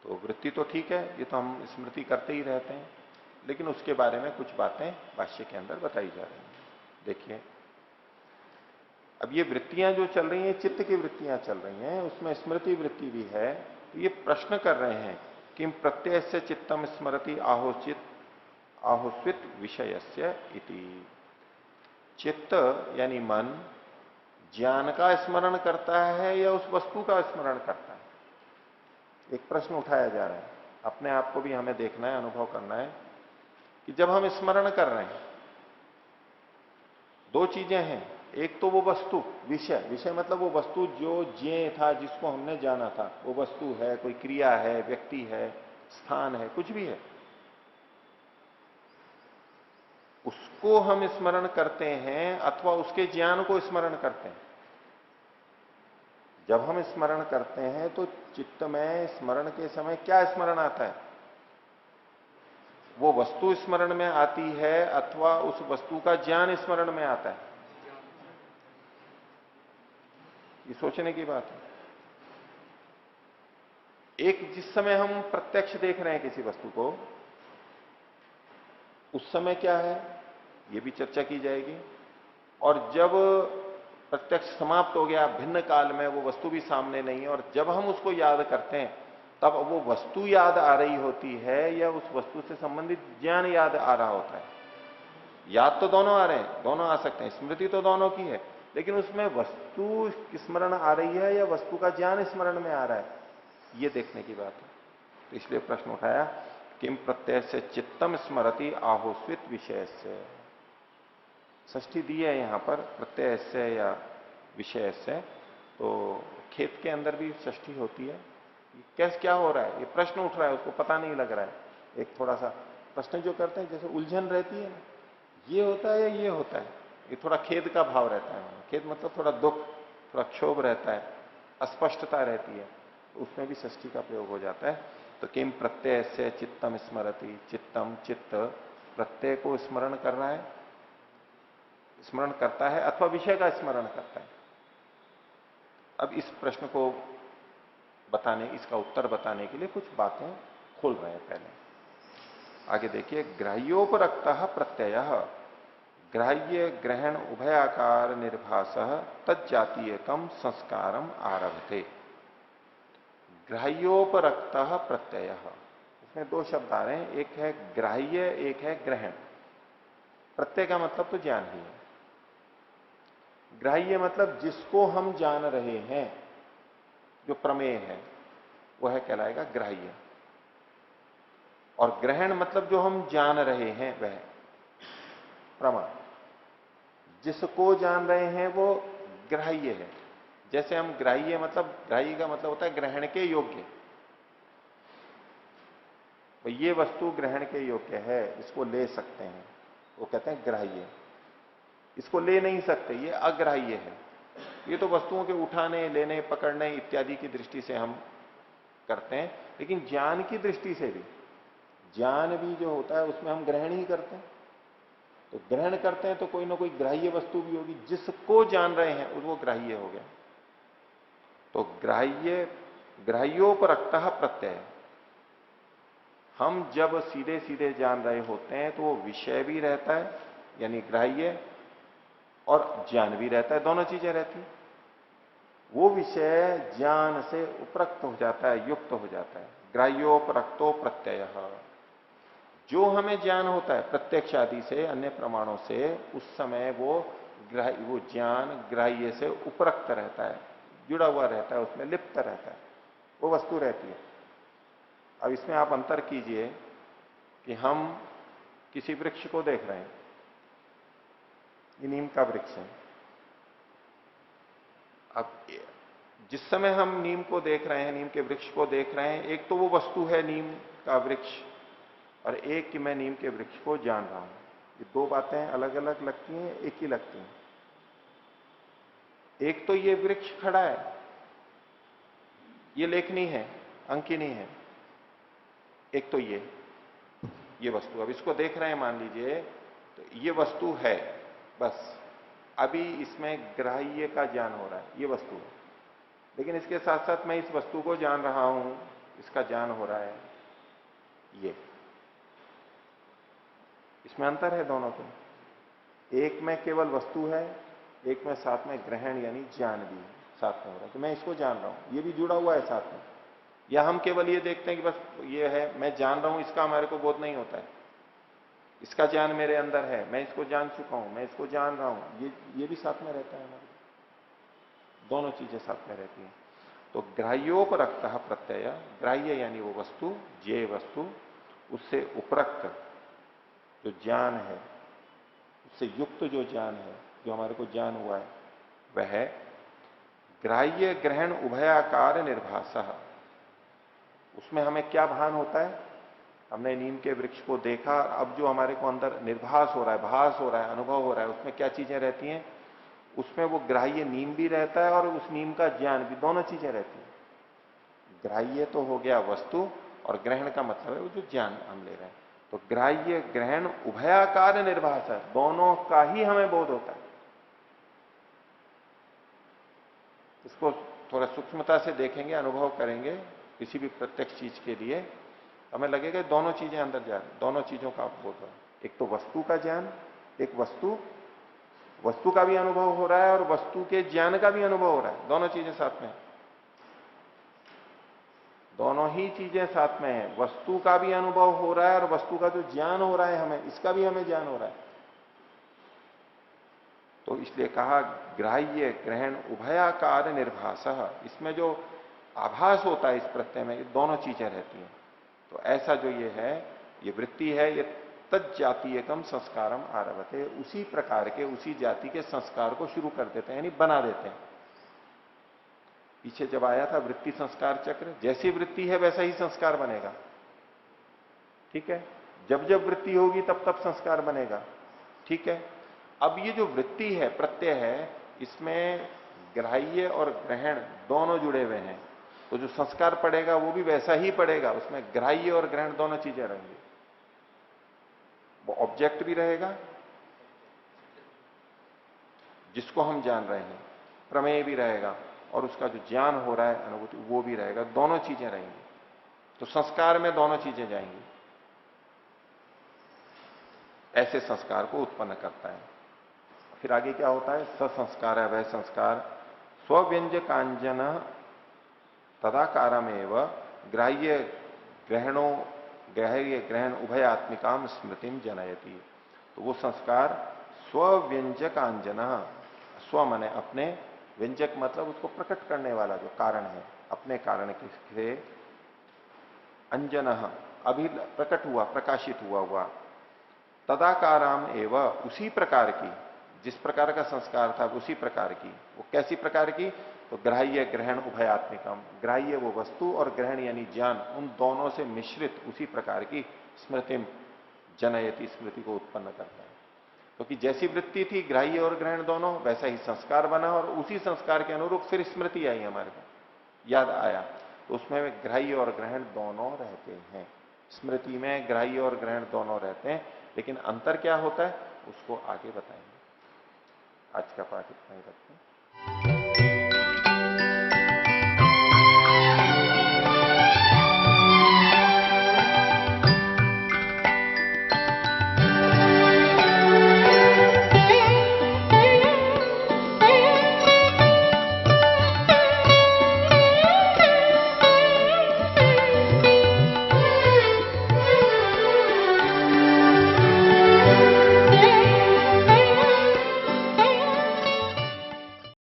तो वृत्ति तो ठीक है, ये तो हम स्मृति करते ही रहते हैं, लेकिन उसके बारे में कुछ बातें भाष्य के अंदर बताई जा रही हैं। देखिए, अब ये वृत्तियां जो चल रही हैं, चित्त की वृत्तियां चल रही हैं, उसमें स्मृति वृत्ति भी है। तो ये प्रश्न कर रहे हैं कि प्रत्यय से चित्तम स्मृति आहोस्वित विषयस्य इति। चित्त यानी मन ज्ञान का स्मरण करता है या उस वस्तु का स्मरण करता है? एक प्रश्न उठाया जा रहा है। अपने आप को भी हमें देखना है, अनुभव करना है कि जब हम स्मरण कर रहे हैं, दो चीजें हैं। एक तो वो वस्तु, विषय, विषय मतलब वो वस्तु जो ज्ञेय था, जिसको हमने जाना था, वो वस्तु है, कोई क्रिया है, व्यक्ति है, स्थान है, कुछ भी है, उसको हम स्मरण करते हैं अथवा उसके ज्ञान को स्मरण करते हैं। जब हम स्मरण करते हैं तो चित्त में स्मरण के समय क्या स्मरण आता है? वो वस्तु स्मरण में आती है अथवा उस वस्तु का ज्ञान स्मरण में आता है? ये सोचने की बात है। एक, जिस समय हम प्रत्यक्ष देख रहे हैं किसी वस्तु को, उस समय क्या है, ये भी चर्चा की जाएगी। और जब प्रत्यक्ष समाप्त हो गया, भिन्न काल में वो वस्तु भी सामने नहीं है, और जब हम उसको याद करते हैं, तब वो वस्तु याद आ रही होती है या उस वस्तु से संबंधित ज्ञान याद आ रहा होता है? याद तो दोनों आ रहे हैं, दोनों आ सकते हैं, स्मृति तो दोनों की है, लेकिन उसमें वस्तु स्मरण आ रही है या वस्तु का ज्ञान स्मरण में आ रहा है, ये देखने की बात है। तो इसलिए प्रश्न उठाया, किम प्रत्यय से चित्तम स्मरति आहोस्वित विषय से। षष्ठी दी है यहां पर, प्रत्यय से या विषय से। तो खेत के अंदर भी षष्ठी होती है। कैसे, क्या हो रहा है, ये प्रश्न उठ रहा है, उसको पता नहीं लग रहा है। एक थोड़ा सा प्रश्न जो करते हैं, जैसे उलझन रहती है ना, ये होता है या ये होता है, ये थोड़ा खेद का भाव रहता है। खेद मतलब थोड़ा दुख, थोड़ा क्षोभ रहता है, अस्पष्टता रहती है, तो उसमें भी षष्ठी का प्रयोग हो जाता है। तो किम प्रत्यय से चित्तम स्मरति, चित्तम, चित्त प्रत्यय को स्मरण कर रहा है, स्मरण करता है अथवा विषय का स्मरण करता है। अब इस प्रश्न को बताने, इसका उत्तर बताने के लिए कुछ बातें खोल रहे हैं। पहले आगे देखिए, ग्राह्योपरक्त प्रत्यय ग्राह्य ग्रहण उभयाकार निर्भास तज्जातीयकम संस्कारम आरभते। ग्राह्योपरक्त प्रत्यय, इसमें दो शब्द आ रहे हैं, एक है ग्राह्य, एक है ग्रहण। प्रत्यय का मतलब तो ज्ञान ही है। ग्राह्य मतलब जिसको हम जान रहे हैं, जो प्रमेय है, वो है कहलाएगा ग्राह्य। और ग्रहण मतलब जो हम जान रहे हैं, वह प्रमा। जिसको जान रहे हैं वो ग्राह्य है। जैसे हम ग्राह्य मतलब, ग्राह्य का मतलब होता है ग्रहण के योग्य। तो ये वस्तु ग्रहण के योग्य है, इसको ले सकते हैं, वो कहते हैं ग्राह्य। इसको ले नहीं सकते, ये अग्राह्य है। ये तो वस्तुओं के उठाने, लेने, पकड़ने इत्यादि की दृष्टि से हम करते हैं, लेकिन ज्ञान की दृष्टि से भी, ज्ञान भी जो होता है उसमें हम ग्रहण ही करते हैं। तो ग्रहण करते हैं तो कोई ना कोई ग्राह्य वस्तु भी होगी, जिसको जान रहे हैं वो ग्राह्य हो गया। तो ग्राह्योपरक्तः प्रत्यय, हम जब सीधे सीधे जान रहे होते हैं तो वो विषय भी रहता है यानी ग्राह्य, और ज्ञान भी रहता है, दोनों चीजें रहती हैं। वो विषय ज्ञान से उपरक्त हो जाता है, युक्त हो जाता है। ग्राह्योपरक्तो प्रत्यय, जो हमें ज्ञान होता है प्रत्यक्ष आदि से, अन्य प्रमाणों से, उस समय वो ज्ञान ग्राह्य से उपरक्त रहता है, जुड़ा हुआ रहता है, उसमें लिप्त रहता है, वो वस्तु रहती है। अब इसमें आप अंतर कीजिए कि हम किसी वृक्ष को देख रहे हैं, ये नीम का वृक्ष है। अब जिस समय हम नीम को देख रहे हैं, नीम के वृक्ष को देख रहे हैं, एक तो वो वस्तु है नीम का वृक्ष, और एक कि मैं नीम के वृक्ष को जान रहा हूं। ये दो बातें अलग अलग लगती हैं, एक ही लगती हैं। एक तो ये वृक्ष खड़ा है, ये लेखनी है, अंकिनी है। एक तो ये वस्तु, अब इसको देख रहे हैं मान लीजिए, तो ये वस्तु है, बस अभी इसमें ग्राह्य का ज्ञान हो रहा है, ये वस्तु है। लेकिन इसके साथ साथ मैं इस वस्तु को जान रहा हूं, इसका ज्ञान हो रहा है, ये, इसमें अंतर है दोनों के। एक में केवल वस्तु है, एक में साथ में ग्रहण यानी ज्ञान भी साथ में हो रहा है, तो मैं इसको जान रहा हूं, ये भी जुड़ा हुआ है साथ में। या हम केवल ये देखते हैं कि बस ये है, मैं जान रहा हूं, इसका हमारे को बोध नहीं होता है, इसका ज्ञान मेरे अंदर है, मैं इसको जान चुका हूं, मैं इसको जान रहा हूं, ये भी साथ में रहता है हमारे, दोनों चीजें साथ में रहती हैं। तो ग्राह्योपरक्तः प्रत्यय, ग्राह्य यानी वो वस्तु, ज्ञेय वस्तु, उससे उपरक्त जो ज्ञान है, उससे युक्त जो ज्ञान है, जो हमारे को ज्ञान हुआ है, वह ग्राह्य ग्रहण उभयाकार निर्भासः। उसमें हमें क्या भान होता है, हमने नीम के वृक्ष को देखा, अब जो हमारे को अंदर निर्भास हो रहा है, भास हो रहा है, अनुभव हो रहा है, उसमें क्या चीजें रहती हैं, उसमें वो ग्राह्य नीम भी रहता है और उस नीम का ज्ञान भी, दोनों चीजें रहती हैं। ग्राह्य तो हो गया वस्तु, और ग्रहण का मतलब है वो जो ज्ञान हम ले रहे हैं। तो ग्राह्य ग्रहण उभयाकार निर्भास है, दोनों का ही हमें बोध होता है। इसको थोड़ा सूक्ष्मता से देखेंगे, अनुभव करेंगे किसी भी प्रत्यक्ष चीज के लिए, हमें लगेगा दोनों चीजें अंदर जा रही, दोनों चीजों का बोध हो। एक तो वस्तु का ज्ञान, एक वस्तु का भी अनुभव हो रहा है और वस्तु के ज्ञान का भी अनुभव हो रहा है, दोनों चीजें साथ में, दोनों ही चीजें साथ में है। वस्तु का भी अनुभव हो रहा है और वस्तु का जो ज्ञान हो रहा है हमें, इसका भी हमें ज्ञान हो रहा है। तो इसलिए कहा ग्राह्य ग्रहण उभयाकार निर्भासः, इसमें जो आभास होता है इस प्रत्यय में, ये दोनों चीजें रहती हैं। तो ऐसा जो ये है, ये वृत्ति है, ये तज्जातीयकम संस्कारम आरभते, उसी प्रकार के, उसी जाति के संस्कार को शुरू कर देते हैं, यानी बना देते हैं। पीछे जब आया था वृत्ति संस्कार चक्र, जैसी वृत्ति है वैसा ही संस्कार बनेगा, ठीक है। जब जब वृत्ति होगी तब तब संस्कार बनेगा, ठीक है। अब ये जो वृत्ति है, प्रत्यय है, इसमें ग्राह्य और ग्रहण दोनों जुड़े हुए हैं, तो जो संस्कार पड़ेगा वो भी वैसा ही पड़ेगा, उसमें ग्राह्य और ग्रहण दोनों चीजें रहेंगी। वो ऑब्जेक्ट भी रहेगा जिसको हम जान रहे हैं, प्रमेय भी रहेगा, और उसका जो ज्ञान हो रहा है, अनुभूति, वो भी रहेगा, दोनों चीजें रहेंगी। तो संस्कार में दोनों चीजें जाएंगी, ऐसे संस्कार को उत्पन्न करता है। फिर आगे क्या होता है, ससंस्कार है, वह संस्कार स्वव्यंजकांजन तदाकारमेव ग्राह्य ग्रहण उभयात्मिकाम स्मृतिम जनयति। तो वो संस्कार स्वव्यंजकांजन, स्व माने अपने, व्यंजक मतलब उसको प्रकट करने वाला जो कारण है, अपने कारण से, अंजन अभी प्रकट हुआ, प्रकाशित हुआ, तदाकाराम एवं, उसी प्रकार की, जिस प्रकार का संस्कार था उसी प्रकार की। वो कैसी प्रकार की, तो ग्राह्य ग्रहण उभयात्मिकम, ग्राह्य वो वस्तु और ग्रहण यानी ज्ञान, उन दोनों से मिश्रित उसी प्रकार की स्मृतिम जनयति, स्मृति को उत्पन्न करता है। क्योंकि जैसी वृत्ति थी ग्राह्य और ग्रहण दोनों, वैसा ही संस्कार बना, और उसी संस्कार के अनुरूप फिर स्मृति आई हमारे को, याद आया, तो उसमें ग्राह्य और ग्रहण दोनों रहते हैं। स्मृति में ग्राह्य और ग्रहण दोनों रहते हैं, लेकिन अंतर क्या होता है उसको आगे बताएंगे। आज का पाठ इतना ही रखते हैं।